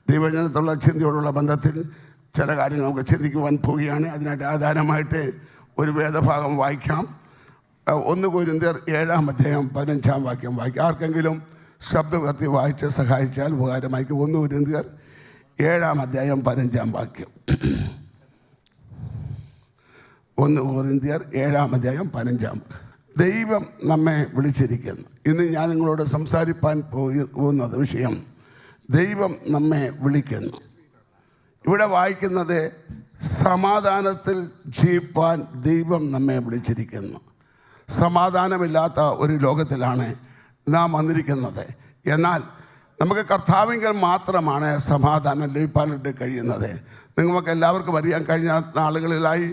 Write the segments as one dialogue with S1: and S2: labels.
S1: ദൈവജനത്തുള്ള ചിന്തയോടുള്ള ബന്ധത്തിൽ ചില കാര്യങ്ങൾ നമുക്ക് ചിന്തിക്കുവാൻ പോവുകയാണ്. അതിനായിട്ട് ആധാരമായിട്ട് ഒരു വേദഭാഗം വായിക്കാം. 1 കൊരിന്ത്യർ 7-15 വാക്യം വായിക്കാം. ആർക്കെങ്കിലും ശബ്ദം ഉയർത്തി വായിച്ച് സഹായിച്ചാൽ ഉപകാരമായിരിക്കും. 1 കൊരിന്ത്യർ 7-15 വാക്യം. 1 കൊരിന്ത്യർ 7-15. ദൈവം നമ്മെ വിളിച്ചിരിക്കുന്നു. ഇന്ന് ഞാൻ നിങ്ങളോട് സംസാരിപ്പാൻ പോകുന്നത് വിഷയം ദൈവം നമ്മെ വിളിക്കുന്നു. ഇവിടെ വായിക്കുന്നത് സമാധാനത്തിൽ ജീവിപ്പാൻ ദൈവം നമ്മെ വിളിച്ചിരിക്കുന്നു. സമാധാനമില്ലാത്ത ഒരു ലോകത്തിലാണ് നാം വന്നിരിക്കുന്നത്. എന്നാൽ നമുക്ക് കർത്താവിങ്കൽ മാത്രമാണ് സമാധാനം ലഭിക്കാനായിട്ട് കഴിയുന്നത്. നിങ്ങൾക്ക് എല്ലാവർക്കും അറിയാൻ കഴിഞ്ഞ നാളുകളിലായി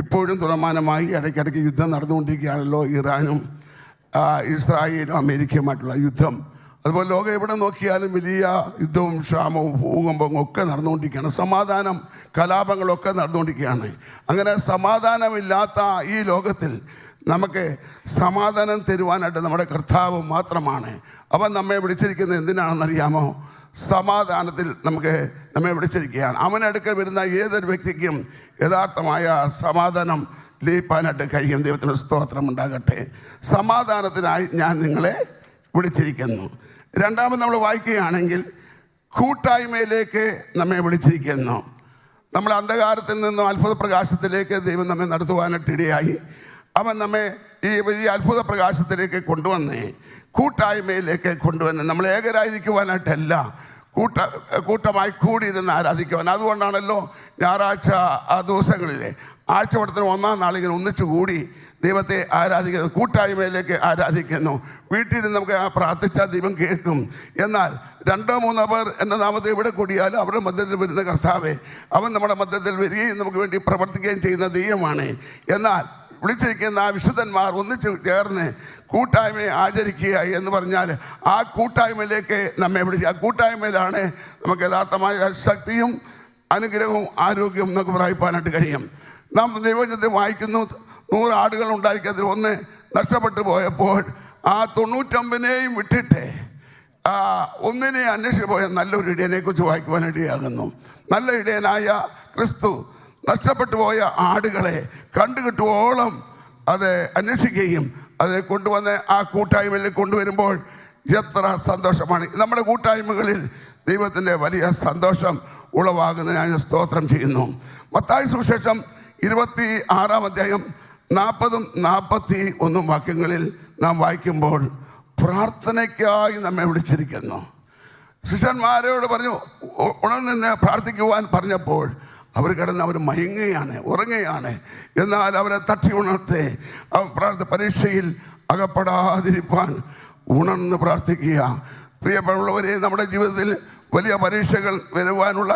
S1: ഇപ്പോഴും തുടർമാനമായി ഇടയ്ക്കിടയ്ക്ക് യുദ്ധം നടന്നുകൊണ്ടിരിക്കുകയാണല്ലോ. ഇറാനും ഇസ്രായേലും അമേരിക്കയുമായിട്ടുള്ള യുദ്ധം. അതുപോലെ ലോകം എവിടെ നോക്കിയാലും വലിയ യുദ്ധവും ക്ഷാമവും ഭൂകമ്പവും ഒക്കെ നടന്നുകൊണ്ടിരിക്കുകയാണ്. സമാധാനം കലാപങ്ങളൊക്കെ നടന്നുകൊണ്ടിരിക്കുകയാണ്. അങ്ങനെ സമാധാനമില്ലാത്ത ഈ ലോകത്തിൽ നമുക്ക് സമാധാനം തരുവാനായിട്ട് നമ്മുടെ കർത്താവ് മാത്രമാണ്. അവൻ നമ്മെ വിളിച്ചിരിക്കുന്നത് എന്തിനാണെന്നറിയാമോ? സമാധാനത്തിൽ നമ്മെ വിളിച്ചിരിക്കുകയാണ്. അവനടുക്കൽ വരുന്ന ഏതൊരു വ്യക്തിക്കും യഥാർത്ഥമായ സമാധാനം ലഭിക്കാനായിട്ട് കഴിയും. ദൈവത്തിന് സ്തോത്രം ഉണ്ടാകട്ടെ. സമാധാനത്തിനായി ഞാൻ നിങ്ങളെ വിളിച്ചിരിക്കുന്നു. രണ്ടാമത് നമ്മൾ വായിക്കുകയാണെങ്കിൽ കൂട്ടായ്മയിലേക്ക് നമ്മെ വിളിച്ചിരിക്കുന്നു. നമ്മൾ അന്ധകാരത്തിൽ നിന്നും അത്ഭുത പ്രകാശത്തിലേക്ക് ദൈവം നമ്മെ നടത്തുവാനായിട്ട് ഇടയായി. അവൻ നമ്മെ ഈ വലിയ അത്ഭുത പ്രകാശത്തിലേക്ക് കൊണ്ടുവന്നേ, കൂട്ടായ്മയിലേക്ക് കൊണ്ടുവന്ന് നമ്മൾ ഏകരായിരിക്കുവാനായിട്ടല്ല, കൂട്ടമായി കൂടിയിരുന്ന് ആരാധിക്കുവാൻ. അതുകൊണ്ടാണല്ലോ ഞായറാഴ്ച ആ ദിവസങ്ങളിൽ ആഴ്ചവട്ടത്തിന് 1-ാം നാളിങ്ങനെ ഒന്നിച്ചു കൂടി ദൈവത്തെ ആരാധിക്കുന്നു, കൂട്ടായ്മയിലേക്ക് ആരാധിക്കുന്നു. വീട്ടിൽ നമുക്ക് പ്രാർത്ഥിച്ചാൽ ദൈവം കേൾക്കും. എന്നാൽ 2-3 പേർ എൻ്റെ നാമത്തിൽ എവിടെ കൂടിയാലും അവരുടെ മധ്യത്തിൽ വരുന്ന കർത്താവേ, അവൻ നമ്മുടെ മധ്യത്തിൽ വരികയും നമുക്ക് വേണ്ടി പ്രവർത്തിക്കുകയും ചെയ്യുന്ന ദൈവമാണ്. എന്നാൽ വിളിച്ചിരിക്കുന്ന ആ വിശുദ്ധന്മാർ ഒന്നിച്ച് ചേർന്ന് കൂട്ടായ്മയെ ആചരിക്കുക എന്ന് പറഞ്ഞാൽ ആ കൂട്ടായ്മയിലേക്ക് നമ്മെ വിളിച്ച്, ആ കൂട്ടായ്മയിലാണ് നമുക്ക് യഥാർത്ഥമായ ശക്തിയും അനുഗ്രഹവും ആരോഗ്യവും നമുക്ക് പ്രാപിപ്പാനായിട്ട് കഴിയും. നാം ദൈവജനത്തെ വായിക്കുന്നു, 100 ആടുകൾ ഉണ്ടായിരിക്കുന്നതിൽ 1 നഷ്ടപ്പെട്ടു പോയപ്പോൾ ആ 99നെയും വിട്ടിട്ട് 1നെ അന്വേഷിച്ച് പോയ നല്ലൊരു ഇടയനെക്കുറിച്ച് വായിക്കുവാനിടയാകുന്നു. നല്ല ഇടയനായ ക്രിസ്തു നഷ്ടപ്പെട്ടു പോയ ആടുകളെ കണ്ടുകിട്ടുവോളം അത് അന്വേഷിക്കുകയും അതിനെ കൊണ്ടുവന്ന് ആ കൂട്ടായ്മയിൽ കൊണ്ടുവരുമ്പോൾ എത്ര സന്തോഷമാണ്. നമ്മുടെ കൂട്ടായ്മകളിൽ ദൈവത്തിൻ്റെ വലിയ സന്തോഷം ഉളവാകുന്നതിനായി സ്തോത്രം ചെയ്യുന്നു. മത്തായി സുവിശേഷം 26-ാം 40-41 വാക്യങ്ങളിൽ നാം വായിക്കുമ്പോൾ പ്രാർത്ഥനയ്ക്കായി നമ്മെ വിളിച്ചിരിക്കുന്നു. ശിഷ്യന്മാരോട് പറഞ്ഞു, ഉണർന്ന് പ്രാർത്ഥിക്കുവാൻ പറഞ്ഞപ്പോൾ അവർ കിടന്ന് അവർ മയങ്ങുകയാണ്, ഉറങ്ങുകയാണ്. എന്നാൽ അവരെ തട്ടി ഉണർത്തി പരീക്ഷയിൽ അകപ്പെടാതിരിപ്പാൻ ഉണർന്ന് പ്രാർത്ഥിക്കുക. പ്രിയപ്പെട്ടവരെ, നമ്മുടെ ജീവിതത്തിൽ വലിയ പരീക്ഷകൾ വരുവാനുള്ള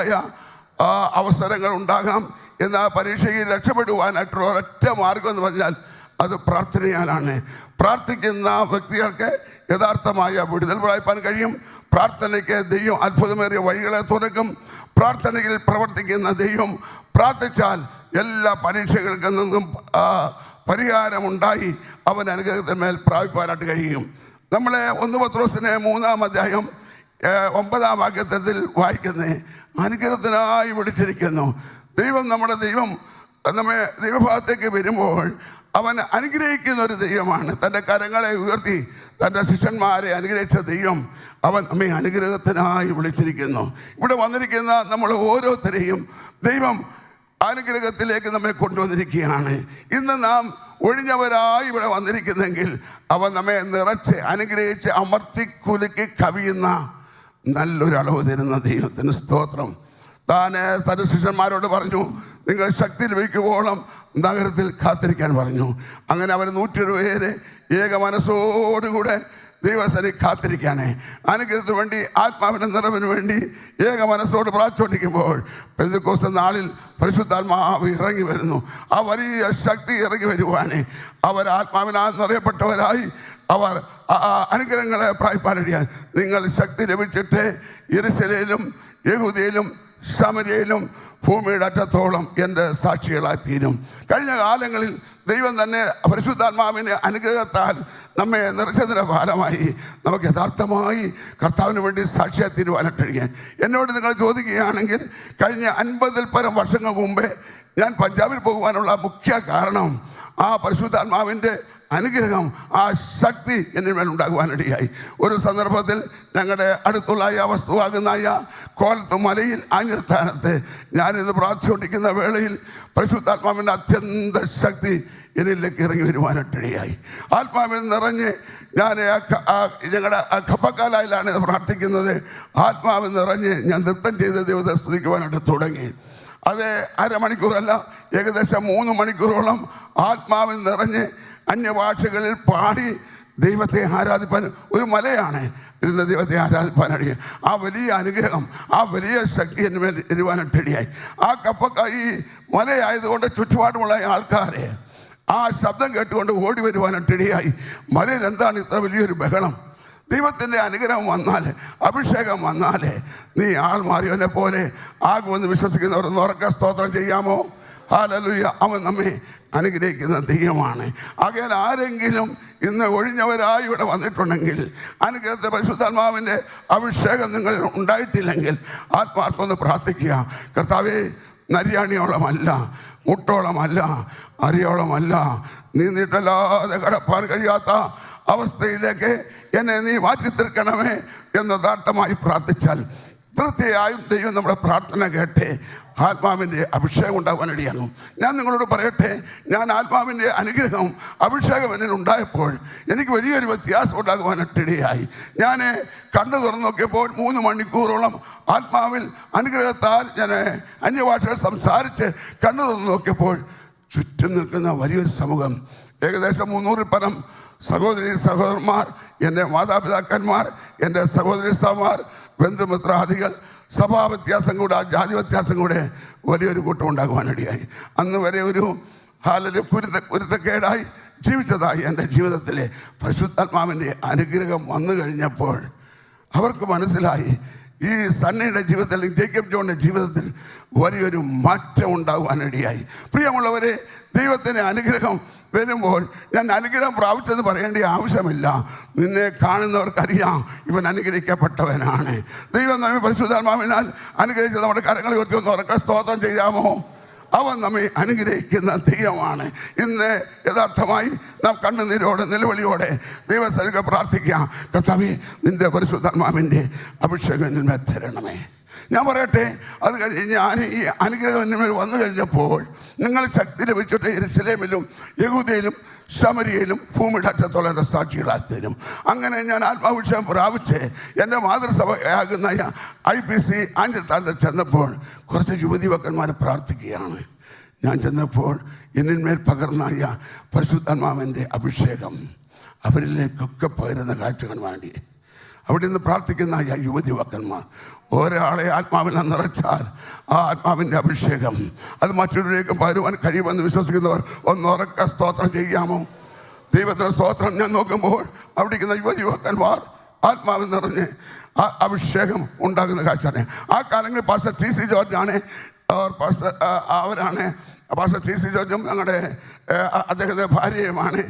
S1: അവസരങ്ങൾ ഉണ്ടാകാം. എന്നാൽ പരീക്ഷയിൽ രക്ഷപ്പെടുവാനായിട്ടുള്ള ഒരൊറ്റ മാർഗം എന്ന് പറഞ്ഞാൽ അത് പ്രാർത്ഥനയാലാണ്. പ്രാർത്ഥിക്കുന്ന വ്യക്തികൾക്ക് യഥാർത്ഥമായ വിടുതൽ പ്രാപിപ്പാൻ കഴിയും. പ്രാർത്ഥനയ്ക്ക് ദൈവം അത്ഭുതമേറിയ വഴികളെ തുറക്കും. പ്രാർത്ഥനയിൽ പ്രവർത്തിക്കുന്ന ദൈവം പ്രാർത്ഥിച്ചാൽ എല്ലാ പരീക്ഷകൾക്ക് നിന്നും പരിഹാരമുണ്ടായി അവൻ അനുഗ്രഹത്തിന്മേൽ പ്രാപിപ്പാനായിട്ട് കഴിയും. നമ്മളെ 1 പത്രോസിനെ 3-ാം അധ്യായം 9-ാം വാക്യത്തിൽ വായിക്കുന്നത് അനുഗ്രഹത്തിനായി വിളിച്ചിരിക്കുന്നു. ദൈവം, നമ്മുടെ ദൈവം നമ്മെ ദൈവഭാഗത്തേക്ക് വരുമ്പോൾ അവൻ അനുഗ്രഹിക്കുന്ന ഒരു ദൈവമാണ്. തൻ്റെ കരങ്ങളെ ഉയർത്തി തൻ്റെ ശിഷ്യന്മാരെ അനുഗ്രഹിച്ച ദൈവം അവൻ നമ്മെ അനുഗ്രഹത്തിനായി വിളിച്ചിരിക്കുന്നു. ഇവിടെ വന്നിരിക്കുന്ന നമ്മൾ ഓരോരുത്തരെയും ദൈവം അനുഗ്രഹത്തിലേക്ക് നമ്മെ കൊണ്ടുവന്നിരിക്കുകയാണ്. ഇന്ന് നാം ഒഴിഞ്ഞവരായി ഇവിടെ വന്നിരിക്കുന്നെങ്കിൽ അവൻ നമ്മെ നിറച്ച് അനുഗ്രഹിച്ച് അമർത്തിക്കുലുക്കി കവിയുന്ന നല്ലൊരളവ് തരുന്ന ദൈവത്തിന് സ്തോത്രം. തൻ്റെ ശിഷ്യന്മാരോട് പറഞ്ഞു, നിങ്ങൾ ശക്തി ലഭിക്കുവോളം നഗരത്തിൽ കാത്തിരിക്കാൻ പറഞ്ഞു. അങ്ങനെ അവർ 120 പേര് ഏക മനസ്സോടുകൂടെ ദൈവസനെ കാത്തിരിക്കുകയാണ്. അനുഗ്രഹത്തിന് വേണ്ടി, ആത്മാവിൻ്റെ നിറവിന് വേണ്ടി ഏക മനസ്സോട് പ്രാർത്ഥിച്ചുകൊണ്ടിരിക്കുമ്പോൾ പെന്തക്കോസ്ത് നാളിൽ പരിശുദ്ധാത്മാവ് ഇറങ്ങി വരുന്നു. ആ വലിയ ശക്തി ഇറങ്ങി വരുവാനേ അവർ ആത്മാവിനാൽ നിറയപ്പെട്ടവരായി അവർ അനുഗ്രഹങ്ങളെ പ്രാപിപ്പാനിടയാൻ. നിങ്ങൾ ശക്തി ലഭിച്ചിട്ട് യെരൂശലേമിലും യഹൂദയിലും ശമര്യയിലും ഭൂമിയുടെ അറ്റത്തോളം എൻ്റെ സാക്ഷികളായി തീരും. കഴിഞ്ഞ കാലങ്ങളിൽ ദൈവം തന്നെ പരിശുദ്ധാത്മാവിൻ്റെ അനുഗ്രഹത്താൽ നമ്മെ നിറച്ചതിൻ്റെ ഫലമായി നമുക്ക് യഥാർത്ഥമായി കർത്താവിന് വേണ്ടി സാക്ഷിയായി തീരുവാനിട്ടിരിക്കാൻ. എന്നോട് നിങ്ങൾ ചോദിക്കുകയാണെങ്കിൽ കഴിഞ്ഞ 50-ൽ പരം വർഷങ്ങൾക്ക് മുമ്പേ ഞാൻ പഞ്ചാബിൽ പോകുവാനുള്ള മുഖ്യ കാരണം ആ പരിശുദ്ധാത്മാവിൻ്റെ അനുഗ്രഹം, ആ ശക്തി എന്നിന്മേൽ ഉണ്ടാകുവാനിടയായി. ഒരു സന്ദർഭത്തിൽ ഞങ്ങളുടെ അടുത്തുള്ള വസ്തുവാകുന്ന കോലത്ത് മലയിൽ ആഞ്ഞിർത്താനത്ത് ഞാനിന്ന് പ്രാർത്ഥിച്ചുകൊണ്ടിരിക്കുന്ന വേളയിൽ പരിശുദ്ധാത്മാവിൻ്റെ അത്യന്ത ശക്തി എന്നിലേക്ക് ഇറങ്ങി വരുവാനിടയായി. ആത്മാവിൽ നിറഞ്ഞ് ഞാൻ ഞങ്ങളുടെ കപ്പക്കാലായിലാണ് പ്രാർത്ഥിക്കുന്നത്. ആത്മാവിൽ നിറഞ്ഞ് ഞാൻ നൃത്തം ചെയ്ത് ദൈവത്തെ സ്തുതിക്കുവാനായിട്ട് തുടങ്ങി. അത് അരമണിക്കൂറല്ല, ഏകദേശം 3 മണിക്കൂറോളം ആത്മാവിൽ നിറഞ്ഞ് അന്യഭാഷകളിൽ പാടി ദൈവത്തെ ആരാധിപ്പാൻ, ഒരു മലയാണ് ഇരുന്ന് ദൈവത്തെ ആരാധിപ്പാനടിയായി. ആ വലിയ അനുഗ്രഹം, ആ വലിയ ശക്തി എന്നിൽ ഇരുവാനിട്ടിടയായി. ആ ഈ മലയായതുകൊണ്ട് ചുറ്റുപാടുമുള്ള ആൾക്കാരെ ആ ശബ്ദം കേട്ടുകൊണ്ട് ഓടി വരുവാനിട്ടിടയായി. മലയിൽ എന്താണ് ഇത്ര വലിയൊരു ബഹളം? ദൈവത്തിൻ്റെ അനുഗ്രഹം വന്നാൽ, അഭിഷേകം വന്നാൽ നീ ആൾ മാറിയവനെ പോലെ ആകുമെന്ന് വിശ്വസിക്കുന്നവർ ഉറക്കെ സ്തോത്രം ചെയ്യാമോ? ഹല്ലേലൂയ. അവൻ നമ്മെ അനുഗ്രഹിക്കുന്ന ദൈവമാണ്. ആകയാൽ ആരെങ്കിലും ഇന്ന് ഒഴിഞ്ഞവരായി ഇവിടെ വന്നിട്ടുണ്ടെങ്കിൽ, അനുഗ്രഹത്തെ പരിശുദ്ധാത്മാവിൻ്റെ അഭിഷേകം നിങ്ങൾ ഉണ്ടായിട്ടില്ലെങ്കിൽ ആത്മാർത്ഥമൊന്ന് പ്രാർത്ഥിക്കുക. കർത്താവേ, നരിയാണിയോളമല്ല, മുട്ടോളമല്ല, അരിയോളമല്ല, നീന്തീട്ടല്ലാതെ കടപ്പാൻ കഴിയാത്ത അവസ്ഥയിലേക്ക് എന്നെ നീ മാറ്റി തീർക്കണമേ എന്ന് യഥാർത്ഥമായി പ്രാർത്ഥിച്ചാൽ തീർച്ചയായും ദൈവം നമ്മുടെ പ്രാർത്ഥന കേട്ട് ആത്മാവിൻ്റെ അഭിഷേകം ഉണ്ടാകാനിടയാകും. ഞാൻ നിങ്ങളോട് പറയട്ടെ, ഞാൻ ആത്മാവിൻ്റെ അനുഗ്രഹം, അഭിഷേകം എന്നിൽ ഉണ്ടായപ്പോൾ എനിക്ക് വലിയൊരു വ്യത്യാസം ഉണ്ടാകുവാനിടയായി. ഞാൻ കണ്ണു തുറന്നു നോക്കിയപ്പോൾ 3 മണിക്കൂറോളം ആത്മാവിൽ അനുഗ്രഹത്താൽ ഞാൻ അന്യഭാഷകൾ സംസാരിച്ച് കണ്ണു തുറന്നു നോക്കിയപ്പോൾ ചുറ്റും നിൽക്കുന്ന വലിയൊരു സമൂഹം, ഏകദേശം 300-ൽ പരം സഹോദരി സഹോദരന്മാർ, എൻ്റെ മാതാപിതാക്കന്മാർ, എൻ്റെ സഹോദരി സഹോദരന്മാർ, ബന്ധുമിത്രാദികൾ, സഭാ വ്യത്യാസം കൂടെ, ജാതി വ്യത്യാസം കൂടെ വലിയൊരു കൂട്ടം ഉണ്ടാകുവാനിടയായി. അന്ന് വരെ ഒരു കുരുത്തക്കേടായി ജീവിച്ചതായി എൻ്റെ ജീവിതത്തിലെ പരിശുദ്ധാത്മാവിൻ്റെ അനുഗ്രഹം വന്നു കഴിഞ്ഞപ്പോൾ അവർക്ക് മനസ്സിലായി ഈ സണ്ണിയുടെ ജീവിതത്തിൽ, ജേക്കബ് ജോണിൻ്റെ ജീവിതത്തിൽ വലിയൊരു മാറ്റം ഉണ്ടാകുവാനിടയായി. പ്രിയമുള്ളവരെ, ദൈവത്തിൻ്റെ അനുഗ്രഹം വരുമ്പോൾ ഞാൻ അനുഗ്രഹം പ്രാപിച്ചെന്ന് പറയേണ്ട ആവശ്യമില്ല. നിന്നെ കാണുന്നവർക്കറിയാം ഇവൻ അനുഗ്രഹിക്കപ്പെട്ടവനാണ്. ദൈവം നമ്മെ പരിശുദ്ധാത്മാവിനാൽ അനുഗ്രഹിച്ച് നമ്മുടെ കരങ്ങൾ ഉയർത്തി ഒന്ന് ഉറക്കെ സ്തോത്രം ചെയ്യാമോ? അവൻ നമ്മെ അനുഗ്രഹിക്കുന്ന ദൈവമാണ്. ഇന്ന് യഥാർത്ഥമായി നാം കണ്ണുനീരോടെ നിലവിളിയോടെ ദൈവസന്നിധിയിൽ പ്രാർത്ഥിക്കാം. കർത്താവേ, നിന്റെ പരിശുദ്ധാത്മാവിൻ്റെ അഭിഷേകം എന്നിന്മേൽ തരണമേ. ഞാൻ പറയട്ടെ, അത് കഴിഞ്ഞ് ഞാൻ ഈ അനുഗ്രഹം എന്നിന്മേൽ വന്നു കഴിഞ്ഞപ്പോൾ നിങ്ങൾ ശക്തി ലഭിച്ചിട്ട് യെരൂശലേമിലും യഹൂദയിലും ശമര്യയിലും ഭൂമിയുടെ അറ്റത്തോളം എൻ്റെ സാക്ഷികളായി തരും. അങ്ങനെ ഞാൻ ആത്മാഭിഷേകം പ്രാപിച്ച് എൻ്റെ മാതൃസഭയാകുന്ന IPC ആഞ്ചിത്താലത്ത് ചെന്നപ്പോൾ കുറച്ച് യുവതിവക്കന്മാർ പ്രാർത്ഥിക്കുകയാണ്. ഞാൻ ചെന്നപ്പോൾ എന്നിന്മേൽ പകർന്ന പരിശുദ്ധാത്മാവിൻ്റെ അഭിഷേകം അവരിലേക്കൊക്കെ പകരുന്ന കാഴ്ചകൾ വേണ്ടി അവിടെ നിന്ന് പ്രാർത്ഥിക്കുന്ന യുവതിവക്കന്മാർ ഒരാളെ ആത്മാവിനെ നിറച്ചാൽ ആ ആത്മാവിൻ്റെ അഭിഷേകം അത് മറ്റൊരുവരേക്കും പകരുവാൻ കഴിയുമെന്ന് വിശ്വസിക്കുന്നവർ ഒന്ന് ഉറക്കെ സ്തോത്രം ചെയ്യാമോ? ദൈവത്തിൻ്റെ സ്തോത്രം. ഞാൻ നോക്കുമ്പോൾ അവിടെ ഇരിക്കുന്ന യുവതിവക്കന്മാർ ആത്മാവിൽ നിറഞ്ഞ് ആ അഭിഷേകം ഉണ്ടാകുന്ന കാഴ്ചയാണ്. ആ കാലങ്ങളിൽ പാസ്റ്റർ TC ജോർജാണ് അവരാണ്. പാസ്റ്റർ TC ജോർജും ഞങ്ങളുടെ അദ്ദേഹത്തിൻ്റെ ഭാര്യയുമാണ്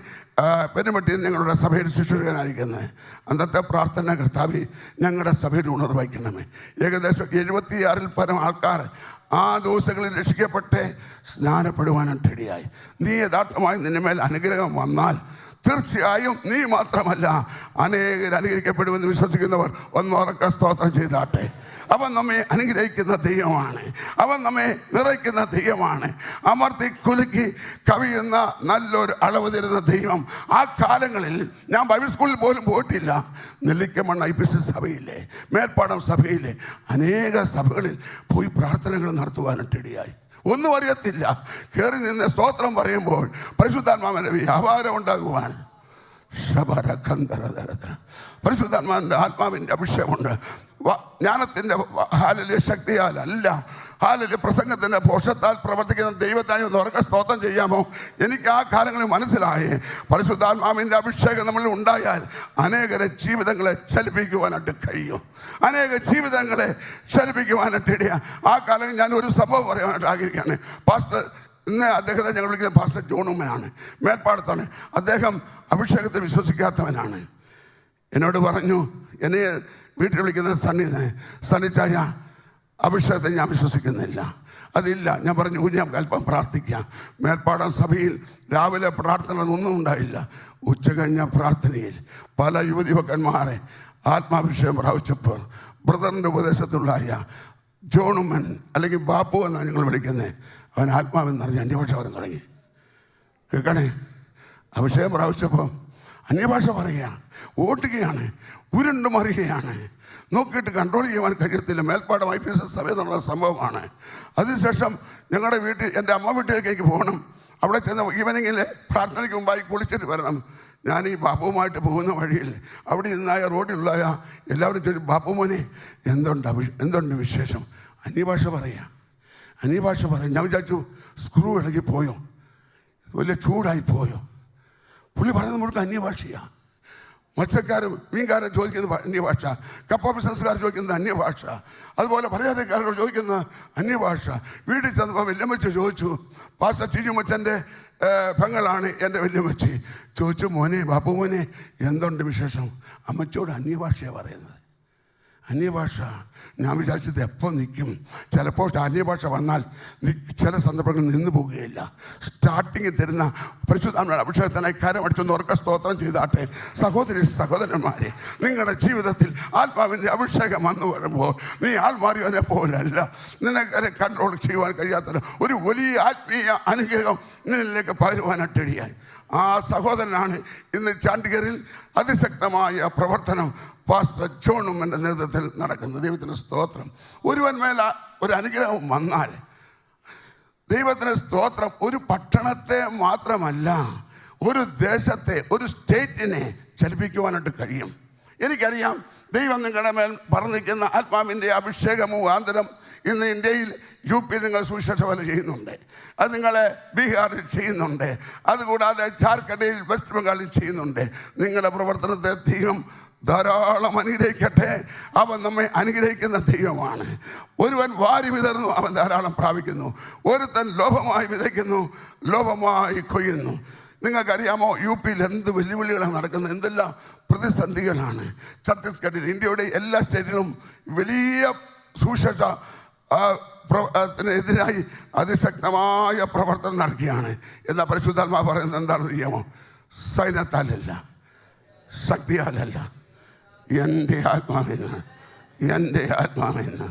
S1: പെരുമട്ടിയിൽ ഞങ്ങളുടെ സഭയിൽ ശുശ്രൂഷകനായിരിക്കുന്നത്. അന്നത്തെ പ്രാർത്ഥന, കർത്താവേ, ഞങ്ങളുടെ സഭയിൽ ഉണർവയ്ക്കണമേ. ഏകദേശം 76-ൽ പരം ആൾക്കാർ ആ ദിവസങ്ങളിൽ രക്ഷിക്കപ്പെട്ട് സ്നാനപ്പെടുവാനായിട്ടിടയായി. നീ യഥാർത്ഥമായി നിന്റെ മേൽ അനുഗ്രഹം വന്നാൽ തീർച്ചയായും നീ മാത്രമല്ല അനേകർ അനുഗ്രഹിക്കപ്പെടുമെന്ന് വിശ്വസിക്കുന്നവർ ഒന്ന് ഉറക്കെ സ്തോത്രം ചെയ്താട്ടെ. അവൻ നമ്മെ അനുഗ്രഹിക്കുന്ന ദൈവമാണ്. അവൻ നമ്മെ നിറയ്ക്കുന്ന ദൈവമാണ്. അമർത്തി കുലുക്കി കവിയുന്ന നല്ലൊരു അളവ് തരുന്ന ദൈവം. ആ കാലങ്ങളിൽ ഞാൻ ബൈബിൾ സ്കൂളിൽ പോലും പോയിട്ടില്ല. നെല്ലിക്കമണ്ണ് IPC സഭയിലെ, മേൽപ്പാടം സഭയിലെ അനേക സഭകളിൽ പോയി പ്രാർത്ഥനകൾ നടത്തുവാനിട്ടിടയായി. ഒന്നും അറിയത്തില്ല. കയറി നിന്ന് സ്തോത്രം പറയുമ്പോൾ പരിശുദ്ധാത്മാവിൻ്റെ വ്യാപാരം ഉണ്ടാകുവാൻ പരിശുദ്ധാത്മാവിൻ്റെ അഭിഷേകമുണ്ട്. ജ്ഞാനത്തിൻ്റെ ശക്തിയാലല്ല, പ്രസംഗത്തിൻ്റെ പോഷത്താൽ പ്രവർത്തിക്കുന്ന ദൈവത്തായി ഒന്ന് ഉറക്കെ സ്തോത്രം ചെയ്യാമോ? എനിക്ക് ആ കാലങ്ങളിൽ മനസ്സിലായി, പരിശുദ്ധാത്മാവിൻ്റെ അഭിഷേകം നമ്മളിൽ ഉണ്ടായാൽ അനേകരെ ജീവിതങ്ങളെ ചലിപ്പിക്കുവാനായിട്ട് കഴിയും. അനേക ജീവിതങ്ങളെ ചലിപ്പിക്കുവാനായിട്ട് ഇടയ. ആ കാലങ്ങളിൽ ഞാൻ ഒരു സംഭവം പറയാനായിട്ട് ആഗ്രഹിക്കുകയാണ്. പാസ്റ്റർ ഇന്ന് അദ്ദേഹത്തെ ഞങ്ങൾ വിളിക്കുന്നത് പാസ്റ്റർ ജോണുമ്മനാണ്, മേൽപ്പാടത്താണ്. അദ്ദേഹം അഭിഷേകത്തിൽ വിശ്വസിക്കാത്തവനാണ്. എന്നോട് പറഞ്ഞു, എന്നെ വീട്ടിൽ വിളിക്കുന്ന സണ്ണിച്ചായ അഭിഷേകത്തെ ഞാൻ വിശ്വസിക്കുന്നില്ല, അതില്ല. ഞാൻ പറഞ്ഞു, ഞാൻ അല്പം പ്രാർത്ഥിക്കാം. മേൽപ്പാടം സഭയിൽ രാവിലെ പ്രാർത്ഥന ഒന്നും ഉണ്ടായില്ല. ഉച്ച കഴിഞ്ഞ പ്രാർത്ഥനയിൽ പല യുവതിവക്കന്മാരെ ആത്മാഭിഷേകം പ്രാപിച്ചപ്പോൾ ബ്രദറിൻ്റെ ഉപദേശത്തുള്ളായ ജോണുമ്മൻ അല്ലെങ്കിൽ ബാപ്പു എന്നാണ് ഞങ്ങൾ വിളിക്കുന്നത്, അവൻ ആത്മാവെന്ന് പറഞ്ഞ് അന്യഭാഷ പറയാൻ തുടങ്ങി. കേൾക്കണേ, അഭിഷേകം പ്രാപിച്ചപ്പോൾ അന്യഭാഷ പറയുകയാണ്, ഓട്ടുകയാണ്, ഉരുണ്ട് മറിയുകയാണ്. നോക്കിയിട്ട് കൺട്രോൾ ചെയ്യുവാൻ കഴിയത്തില്ല. മേൽപ്പാടം IPS സഭ എന്നുള്ള സംഭവമാണ്. അതിനുശേഷം ഞങ്ങളുടെ വീട്ടിൽ, എൻ്റെ അമ്മ വീട്ടിലേക്ക് പോകണം. അവിടെ ചെന്ന് ഈവനിങ്ങിൽ പ്രാർത്ഥനയ്ക്ക് മുമ്പായി കുളിച്ചിട്ട് വരണം. ഞാൻ ഈ ബാപ്പുവുമായിട്ട് പോകുന്ന വഴിയിൽ അവിടെ നിന്നായ റോഡിലുള്ള എല്ലാവരും ചോദിച്ചു, ബാപ്പു മോനെ എന്തുണ്ട് വിശേഷം? അന്യഭാഷ പറയാം. ഞാൻ വിചാരിച്ചു സ്ക്രൂ ഇളകിപ്പോയോ, വലിയ ചൂടായിപ്പോയോ. പുള്ളി പറയുന്നത് മുഴുവൻ അന്യഭാഷയാണ്. മത്സ്യക്കാരും മീൻകാരും ചോദിക്കുന്നത് അന്യഭാഷ, കപ്പ ബിസിനസ്സുകാർ ചോദിക്കുന്നത് അന്യഭാഷ, അതുപോലെ പലചരക്കാരോട് ചോദിക്കുന്ന അന്യഭാഷ. വീട്ടിൽ ചെന്നപ്പോൾ വല്യമ്മച്ചി ചോദിച്ചു, പാസ്റ്റർ ടീജുമച്ചൻ്റെ പെങ്ങളാണ് എൻ്റെ വല്യമ്മച്ചി. ചോദിച്ചു, മോനെ ബാപ്പു മോനെ എന്തുണ്ട് വിശേഷം? അമ്മച്ചോട് അന്യഭാഷയാണ് പറയുന്നത്. അന്യഭാഷ. ഞാൻ വിചാരിച്ചത് എപ്പോൾ നിൽക്കും. ചിലപ്പോൾ അന്യഭാഷ വന്നാൽ ചില സന്ദർഭങ്ങളിൽ നിന്ന് പോകുകയില്ല. സ്റ്റാർട്ടിങ്ങിൽ തരുന്ന പരിശുദ്ധാത്മാവിന്റെ അഭിഷേകത്തിനായി കരമടിച്ചൊന്ന് ഉറക്കെ സ്തോത്രം ചെയ്താട്ടെ. സഹോദരന്മാരെ, നിങ്ങളുടെ ജീവിതത്തിൽ ആത്മാവിൻ്റെ അഭിഷേകം വന്നു വരുമ്പോൾ നീ ആൾമാറിയവനെ പോലല്ല, നിനക്ക് കൺട്രോൾ ചെയ്യുവാൻ കഴിയാത്ത ഒരു വലിയ ആത്മീയ അനുഗ്രഹം നിന്നിലേക്ക് പകരുവാനായിട്ടിടയായി. ആ സഹോദരനാണ് ഇന്ന് ചാണ്ടിഗറിൽ അതിശക്തമായ പ്രവർത്തനം പാസ്റ്റർ ജോണുമ്മൻ്റെ നേതൃത്വത്തിൽ നടക്കുന്നത്. ദൈവത്തിന് സ്തോത്രം. ഒരുവൻ മേൽ ഒരു അനുഗ്രഹം വന്നാൽ ദൈവത്തിന് സ്തോത്രം. ഒരു പട്ടണത്തെ മാത്രമല്ല, ഒരു ദേശത്തെ, ഒരു സ്റ്റേറ്റിനെ ചലിപ്പിക്കുവാനായിട്ട് കഴിയും. എനിക്കറിയാം, ദൈവം നിങ്ങളുടെ മേൽ പറഞ്ഞിരിക്കുന്ന ആത്മാവിൻ്റെ അഭിഷേക മുഖാന്തരം ഇന്ന് ഇന്ത്യയിൽ UP നിങ്ങൾ സുവിശേഷ വേല ചെയ്യുന്നുണ്ട്. അത് നിങ്ങളെ ബീഹാറിൽ ചെയ്യുന്നുണ്ട്. അതുകൂടാതെ ജാർഖണ്ഡിൽ, വെസ്റ്റ് ബംഗാളിൽ ചെയ്യുന്നുണ്ട്. നിങ്ങളുടെ പ്രവർത്തനത്തെ ദൈവം ധാരാളം അനുഗ്രഹിക്കട്ടെ. അവൻ നമ്മെ അനുഗ്രഹിക്കുന്ന ദൈവമാണ്. ഒരുവൻ വാരി വിതറുന്നു, അവൻ ധാരാളം പ്രാപിക്കുന്നു. ഒരുത്തൻ ലോഭമായി വിതയ്ക്കുന്നു, ലോഭമായി കൊയ്യുന്നു. നിങ്ങൾക്കറിയാമോ UP എന്ത് വെല്ലുവിളികളാണ് നടക്കുന്നത്, എന്തെല്ലാം പ്രതിസന്ധികളാണ്. ഛത്തീസ്ഗഡിൽ, ഇന്ത്യയുടെ എല്ലാ സ്റ്റേറ്റിലും വലിയ സുവിശേഷ എതിരായി അതിശക്തമായ പ്രവർത്തനം നടക്കുകയാണ്. എന്നാൽ പരിശുദ്ധാത്മാവ് പറയുന്നത് എന്താണെന്ന് അറിയാമോ? സൈന്യത്താലല്ല, ശക്തിയാലല്ല, എൻ്റെ ആത്മാവിന്, എൻ്റെ ആത്മാവിന്,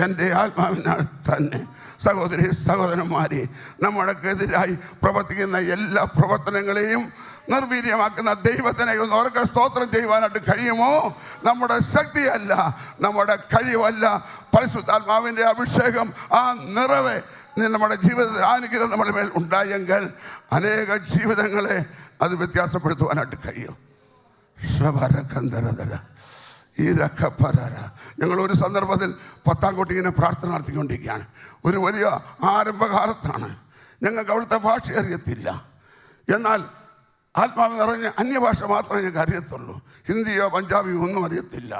S1: എൻ്റെ ആത്മാവിനാൽ തന്നെ. സഹോദരി സഹോദരന്മാരെ, നമ്മൾക്കെതിരായി പ്രവർത്തിക്കുന്ന എല്ലാ പ്രവർത്തനങ്ങളെയും നിർവീര്യമാക്കുന്ന ദൈവത്തിനെ ഒന്ന് ഉറക്കെ സ്തോത്രം ചെയ്യുവാനായിട്ട് കഴിയുമോ? നമ്മുടെ ശക്തിയല്ല, നമ്മുടെ കഴിവല്ല, പരിശുദ്ധാത്മാവിൻ്റെ അഭിഷേകം, ആ നിറവ് നമ്മുടെ ജീവിതത്തിൽ അനുഗ്രഹം നമ്മുടെ മേൽ ഉണ്ടായെങ്കിൽ അനേക ജീവിതങ്ങളെ അത് വ്യത്യാസപ്പെടുത്തുവാനായിട്ട് കഴിയും. ഞങ്ങൾ ഒരു സന്ദർഭത്തിൽ പത്താംകോട്ടി ഇങ്ങനെ പ്രാർത്ഥന നടത്തിക്കൊണ്ടിരിക്കുകയാണ്. ഒരു വലിയ ആരംഭകാലത്താണ്. ഞങ്ങൾക്ക് അവിടുത്തെ ഭാഷ അറിയത്തില്ല. എന്നാൽ ആത്മാവ് നിറഞ്ഞ അന്യഭാഷ മാത്രമേ ഞങ്ങൾക്ക് അറിയത്തുള്ളൂ. ഹിന്ദിയോ പഞ്ചാബിയോ ഒന്നും അറിയത്തില്ല.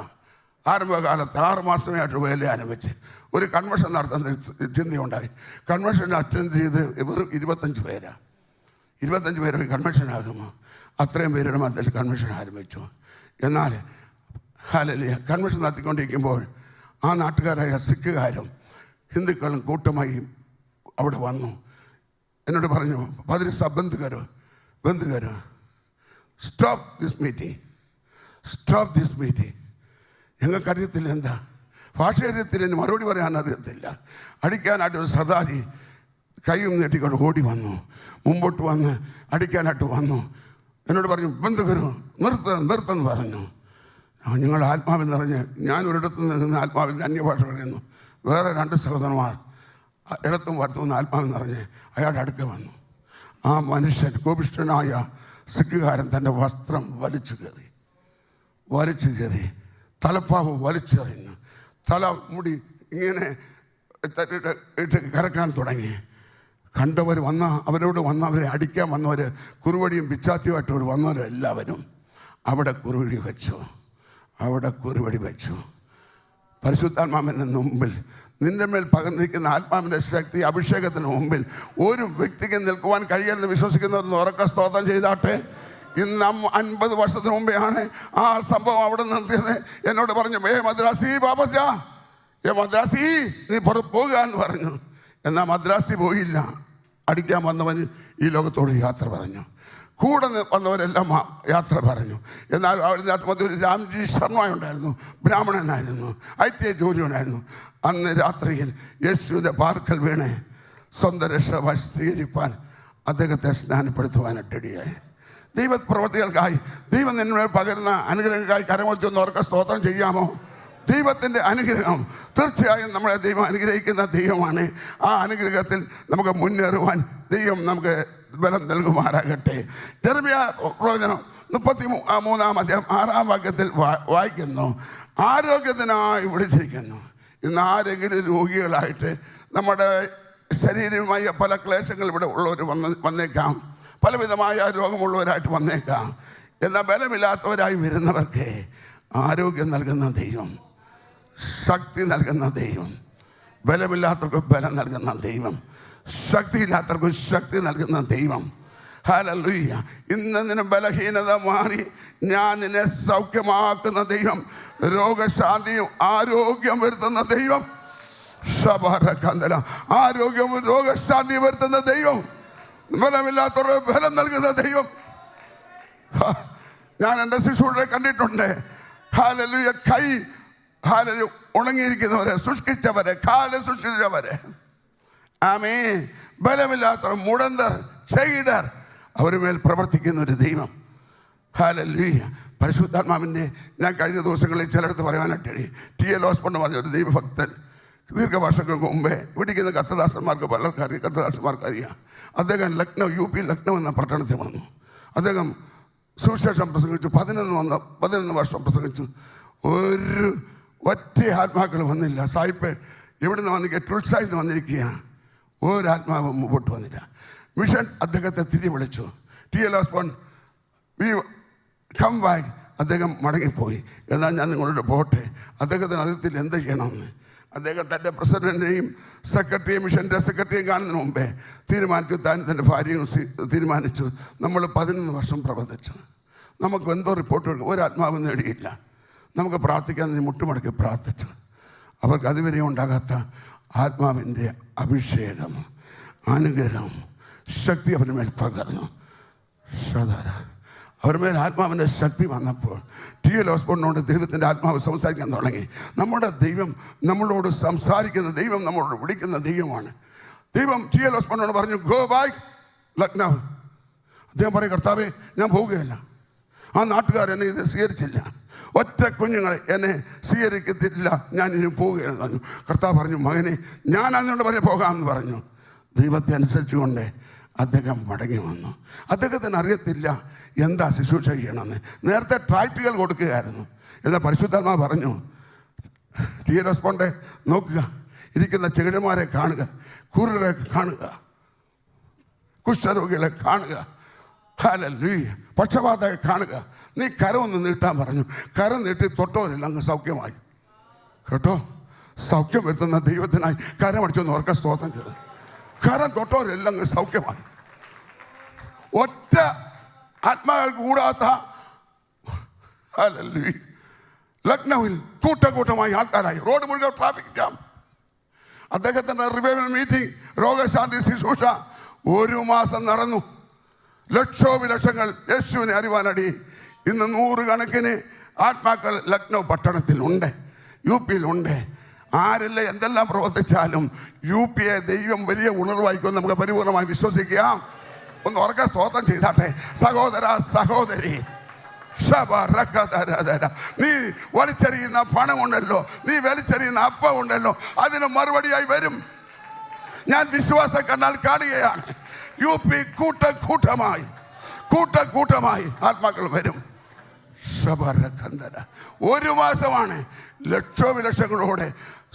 S1: ആരംഭകാലത്ത് 6 മാസമേ ആയിട്ട് വേല ആരംഭിച്ച് ഒരു കൺവെൻഷൻ നടത്തുന്ന ചിന്തയുണ്ടായി. കൺവെൻഷൻ അറ്റൻഡ് ചെയ്ത് വെറും 25 പേരാണ്. 25 പേര് കൺവെൻഷൻ ആകുമോ? അത്രയും പേരുടെ മധ്യത്തിൽ കൺവെൻഷൻ ആരംഭിച്ചു. എന്നാൽ കൺവെൻഷൻ നടത്തിക്കൊണ്ടിരിക്കുമ്പോൾ ആ നാട്ടുകാരായ സിഖുകാരും ഹിന്ദുക്കളും കൂട്ടമായി അവിടെ വന്നു. എന്നോട് പറഞ്ഞു, പതിരി സബ് ബന്ദ് കരോ, സ്റ്റോപ്പ് ദിസ് മീറ്റിംഗ്. ഞങ്ങൾക്കറിയത്തില്ല എന്താ ഭാഷ അറിയത്തില്ല, എന്നെ മറുപടി പറയാൻ അറിയത്തില്ല. അടിക്കാനായിട്ട് ഒരു സദാരി കൈയും നീട്ടിക്കൊണ്ട് ഓടി വന്നു, മുമ്പോട്ട് വന്ന് അടിക്കാനായിട്ട് വന്നു. എന്നോട് പറഞ്ഞു, ബന്ദ് കരോ, നിർത്തുമെന്ന് പറഞ്ഞു. നിങ്ങൾ ആത്മാവിൽ നിറഞ്ഞ്, ഞാൻ ഒരിടത്ത് നിന്ന് ആത്മാവിൽ അന്യഭാഷ പറയുന്നു. വേറെ 2 സഹോദരന്മാർ ഇടത്തും വലത്തുനിന്ന് ആത്മാവിൽ നിറഞ്ഞ് അയാളുടെ അടുക്ക വന്നു. ആ മനുഷ്യൻ, കോപിഷ്ഠനായ സിഖുകാരൻ, തൻ്റെ വസ്ത്രം വലിച്ചു കയറി, തലപ്പാവ് വലിച്ചെറിഞ്ഞു, തല മുടി ഇങ്ങനെ ഇട്ട് കറക്കാൻ തുടങ്ങി. കണ്ടവർ അവരോട് വന്നവരെ അടിക്കാൻ വന്നവർ, കുറുവടിയും പിച്ചാത്തിയുമായിട്ട് വന്നവരെല്ലാവരും അവിടെ കുറുവടി വെച്ചു. പരിശുദ്ധാത്മാവിൻ്റെ മുമ്പിൽ, നിന്റെ മേൽ പകർന്നിരിക്കുന്ന ആത്മാവിൻ്റെ ശക്തി അഭിഷേകത്തിന് മുമ്പിൽ ഒരു വ്യക്തിക്ക് നിൽക്കുവാൻ കഴിയണമെന്ന് വിശ്വസിക്കുന്നവരെന്ന് ഉറക്ക സ്തോത്രം ചെയ്താട്ടെ. ഇന്ന് 50 വർഷത്തിന് മുമ്പെയാണ് ആ സംഭവം അവിടെ നിർത്തിയത്. എന്നോട് പറഞ്ഞു, മദ്രാസി ബാബാ, മദ്രാസി നീ പുറത്ത് പോകുക എന്ന് പറഞ്ഞു. എന്നാൽ മദ്രാസി പോയില്ല. അടിക്കാൻ വന്നവൻ ഈ ലോകത്തോട് യാത്ര പറഞ്ഞു. കൂടെ വന്നവരെല്ലാം യാത്ര പറഞ്ഞു. എന്നാൽ അതിനകത്ത് ഒരു രാംജി ശർമ്മ ഉണ്ടായിരുന്നു, ബ്രാഹ്മണനായിരുന്നു, ITI ജോലി ഉണ്ടായിരുന്നു. അന്ന് രാത്രിയിൽ യേശുവിൻ്റെ പാർക്കൽ വീണ് സ്വന്തം രക്ഷ സ്വീകരിപ്പാൻ അദ്ദേഹത്തെ സ്നാനപ്പെടുത്തുവാനിട്ടിടയായി. ദൈവപ്രവൃത്തികൾക്കായി, ദൈവം നിന്നെ പകരുന്ന അനുഗ്രഹങ്ങൾക്കായി കരമൊഴിച്ചൊന്ന് ഓർക്ക സ്തോത്രം ചെയ്യാമോ? ദൈവത്തിൻ്റെ അനുഗ്രഹം തീർച്ചയായും നമ്മളെ ദൈവം അനുഗ്രഹിക്കുന്ന ദൈവമാണ്. ആ അനുഗ്രഹത്തിൽ നമുക്ക് മുന്നേറുവാൻ ദൈവം നമുക്ക് ബലം നൽകുമാറാകട്ടെ. യെരമ്യാ പ്രവചനം 33-ാം അധ്യായം 6-ാം വാക്യത്തിൽ വായിക്കുന്നു, ആരോഗ്യത്തിനായി വിളിച്ചിരിക്കുന്നു. ഇന്ന് ആരെങ്കിലും രോഗികളായിട്ട് നമ്മുടെ ശരീരവുമായി പല ക്ലേശങ്ങൾ ഇവിടെ ഉള്ളവർ വന്നേക്കാം, പലവിധമായ രോഗമുള്ളവരായിട്ട് വന്നേക്കാം. എന്നാൽ ബലമില്ലാത്തവരായി വരുന്നവർക്ക് ആരോഗ്യം നൽകുന്ന ദൈവം, ശക്തി നൽകുന്ന ദൈവം, ബലമില്ലാത്തവർക്ക് ബലം നൽകുന്ന ദൈവം, ശക്തിയില്ലാത്തവർക്ക് ശക്തി നൽകുന്ന ദൈവം. ഹല്ലേലൂയ. ഇന്ന് നിന്നെ ബലഹീനത മാറി ഞാൻ നിന്നെ സൗഖ്യമാക്കുന്ന ദൈവം, രോഗശാന്തിയും ആരോഗ്യം വരുത്തുന്ന ദൈവം, ആരോഗ്യവും രോഗശാന്തി വരുത്തുന്ന ദൈവം, ബലമില്ലാത്തവർക്ക് ബലം നൽകുന്ന ദൈവം. ഞാൻ എൻ്റെ ശിശുക്കളെ കണ്ടിട്ടുണ്ട്. ഹല്ലേലൂയ. കൈ ഉണങ്ങിയിരിക്കുന്നവരെ, ശുഷ്കിച്ചവരെ, കാല് ശുഷ്കിച്ചവരെ, ആമേൻ, ബലമില്ലാത്തവർ, മുടന്തർ, ചെകിടർ, അവരുമേൽ പ്രവർത്തിക്കുന്ന ഒരു ദൈവം. ഹല്ലേലൂയ. പരിശുദ്ധാത്മാവിൻ്റെ ഞാൻ കഴിഞ്ഞ ദിവസങ്ങളിൽ ചിലടത്ത് പറയാനായിട്ട് T.L. ഓസ്ബോൺ പറഞ്ഞ ഒരു ദൈവഭക്തൻ, ദീർഘവർഷങ്ങൾക്ക് മുമ്പേ ഇവിടിക്കുന്ന കർത്തദാസന്മാർക്ക് പലർക്കറിയാം, കർത്തദാസന്മാർക്കറിയാം. അദ്ദേഹം ലക്നൗ, UP ലക്നൗ എന്ന പട്ടണത്തിൽ വന്നു. അദ്ദേഹം സുവിശേഷം പ്രസംഗിച്ചു. 11 വർഷം പ്രസംഗിച്ചു. ഒറ്റ ആത്മാക്കൾ വന്നില്ല. സായിപ്പ് എവിടുന്ന് വന്നിരിക്കുക, ടുൾസായിൽ നിന്ന് വന്നിരിക്കുക, ഒരാത്മാവ് മുമ്പോട്ട് വന്നില്ല. മിഷൻ അദ്ദേഹത്തെ തിരികെ വിളിച്ചു. T.L. Osborne come back. അദ്ദേഹം മടങ്ങിപ്പോയി. എന്നാൽ ഞാൻ നിങ്ങളോട് പോട്ടെ, അദ്ദേഹത്തിന് അറിയത്തില്ല എന്ത് ചെയ്യണമെന്ന്. അദ്ദേഹം തൻ്റെ പ്രസിഡൻറ്റിനെയും സെക്രട്ടറിയും മിഷൻ്റെ സെക്രട്ടറിയും കാണുന്നതിന് മുമ്പേ തീരുമാനിച്ചു, താൻ തൻ്റെ ഭാര്യയും തീരുമാനിച്ചു, നമ്മൾ 11 വർഷം പ്രവർത്തിച്ചു. നമുക്ക് എന്തോ റിപ്പോർട്ട് ഒരാത്മാവ് നേടിയില്ല. നമുക്ക് പ്രാർത്ഥിക്കാൻ മുട്ടുമടക്കി പ്രാർത്ഥിച്ചു. അവർക്ക് അതുവരെ ഉണ്ടാകാത്ത ആത്മാവിൻ്റെ അഭിഷേകം, അനുഗ്രഹം, ശക്തി അവരുടെ മേൽ പകർന്നു. അവരുടെ മേൽ ആത്മാവിൻ്റെ ശക്തി വന്നപ്പോൾ T.L. ഓസ്ബോണിനോട് ദൈവത്തിൻ്റെ ആത്മാവ് സംസാരിക്കാൻ തുടങ്ങി. നമ്മുടെ ദൈവം നമ്മളോട് സംസാരിക്കുന്ന ദൈവം, നമ്മളോട് വിളിക്കുന്ന ദൈവമാണ്. ദൈവം T.L. ഓസ്ബോണിനോട് പറഞ്ഞു, ഗോ ബാക്ക് ലക്നൗ. അദ്ദേഹം പറയും, കർത്താവേ ഞാൻ പോവുകയല്ല, ആ നാട്ടുകാർ എന്നെ ഇത് സ്വീകരിച്ചില്ല, ഒറ്റ കുഞ്ഞുങ്ങളെ എന്നെ സ്വീകരിക്കത്തില്ല, ഞാൻ ഇനി പോവുകയെന്ന് പറഞ്ഞു. കർത്താവ് പറഞ്ഞു, മകനെ ഞാൻ അതിനോട് പോകാമെന്ന് പറഞ്ഞു. ദൈവത്തെ അനുസരിച്ചുകൊണ്ട് അദ്ദേഹം മടങ്ങി വന്നു. അദ്ദേഹത്തിന് അറിയത്തില്ല എന്താ ശുശ്രൂഷ ചെയ്യണമെന്ന്. നേരത്തെ ട്രാക്റ്റുകൾ കൊടുക്കുകയായിരുന്നു. എന്നാൽ പരിശുദ്ധാത്മാവ് പറഞ്ഞു, T.L. ഓസ്ബോണെ നോക്കുക, ഇരിക്കുന്ന ചെകിടന്മാരെ കാണുക, കുരുടരെ കാണുക, കുഷ്ഠരോഗികളെ കാണുക, ഹല്ലേലൂയ, പക്ഷപാതയെ കാണുക, നീ കരമൊന്ന് നീട്ടാൻ പറഞ്ഞു. കരം നീട്ടി തൊട്ടവരെല്ലാം അങ്ങ് സൗഖ്യമായി. കേട്ടോ, സൗഖ്യം വരുത്തുന്ന ദൈവത്തിനായി കരമടിച്ചൊന്ന് ഓർക്ക സ്തോത്രം ചെയ്തു. കരം തൊട്ടവരെല്ലാം അങ്ങ് സൗഖ്യമായി. ഒറ്റ ആത്മാക്കൾ കൂടാത്ത ലക്നൌവിൽ കൂട്ടമായി ആൾക്കാരായി. റോഡ് മുഴുവൻ ട്രാഫിക് ജാം. അദ്ദേഹത്തിൻ്റെ റിവൈവൽ മീറ്റിംഗ്, രോഗശാന്തി ശുശ്രൂഷ 1 മാസം നടന്നു. ലക്ഷോപലക്ഷങ്ങൾ യേശുവിനെ അറിവാനടി. ഇന്ന് 100 കണക്കിന് ആത്മാക്കൾ ലക്നൗ പട്ടണത്തിലുണ്ട്, UP യിലുണ്ട്. ആരില്ല എന്തെല്ലാം പ്രവർത്തിച്ചാലും UP യെ ദൈവം വലിയ ഉണർവായിക്കുമെന്ന് നമുക്ക് പരിപൂർണമായി വിശ്വസിക്കാം. ഒന്ന് ഉറക്കെ സ്തോത്രം ചെയ്താട്ടെ. സഹോദര സഹോദരി, നീ വലിച്ചെറിയുന്ന പണമുണ്ടല്ലോ, നീ വലിച്ചെറിയുന്ന അപ്പം ഉണ്ടല്ലോ, അതിന് മറുപടിയായി വരും. ഞാൻ വിശ്വാസം കണ്ടാൽ കാണുകയാണ്. UP കൂട്ടമായി ആത്മാക്കൾ വരും. ഒരു മാസമാണ് ലക്ഷോപലക്ഷങ്ങളോടെ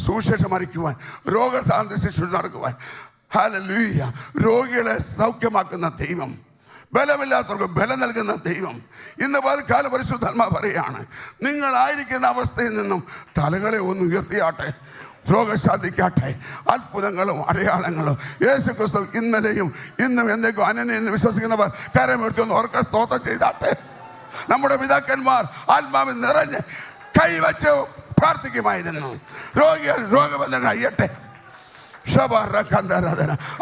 S1: സുവിശേഷം അറിയിക്കുവാൻ, രോഗശാന്തി ശുശ്രൂഷ നടക്കുവാൻ. ഹല്ലേലൂയ. രോഗികളെ സൗഖ്യമാക്കുന്ന ദൈവം, ബലമില്ലാത്തവർക്ക് ബലം നൽകുന്ന ദൈവം. ഇന്ന് പൽക്കാലം പരിശുദ്ധാത്മാവ് പറയുകയാണ്, നിങ്ങളായിരിക്കുന്ന അവസ്ഥയിൽ നിന്നും തലകളെ ഒന്ന് ഉയർത്തിയാട്ടെ, രോഗശാന്തിക്കാട്ടെ. അത്ഭുതങ്ങളും അടയാളങ്ങളും യേശു ക്രിസ്തു ഇന്നലെയും ഇന്നും എന്നേക്കും അനന്യെന്ന് വിശ്വസിക്കുന്നവർ കരമുയർത്തുന്ന ഓർക്ക സ്തോത്രം ചെയ്താട്ടെ. നമ്മുടെ പിതാക്കന്മാർ ആത്മാവിൽ നിറഞ്ഞ് കൈവച്ച് പ്രാർത്ഥിക്കുമായിരുന്നു. രോഗികൾ രോഗബന്ധനം അയ്യട്ടെ.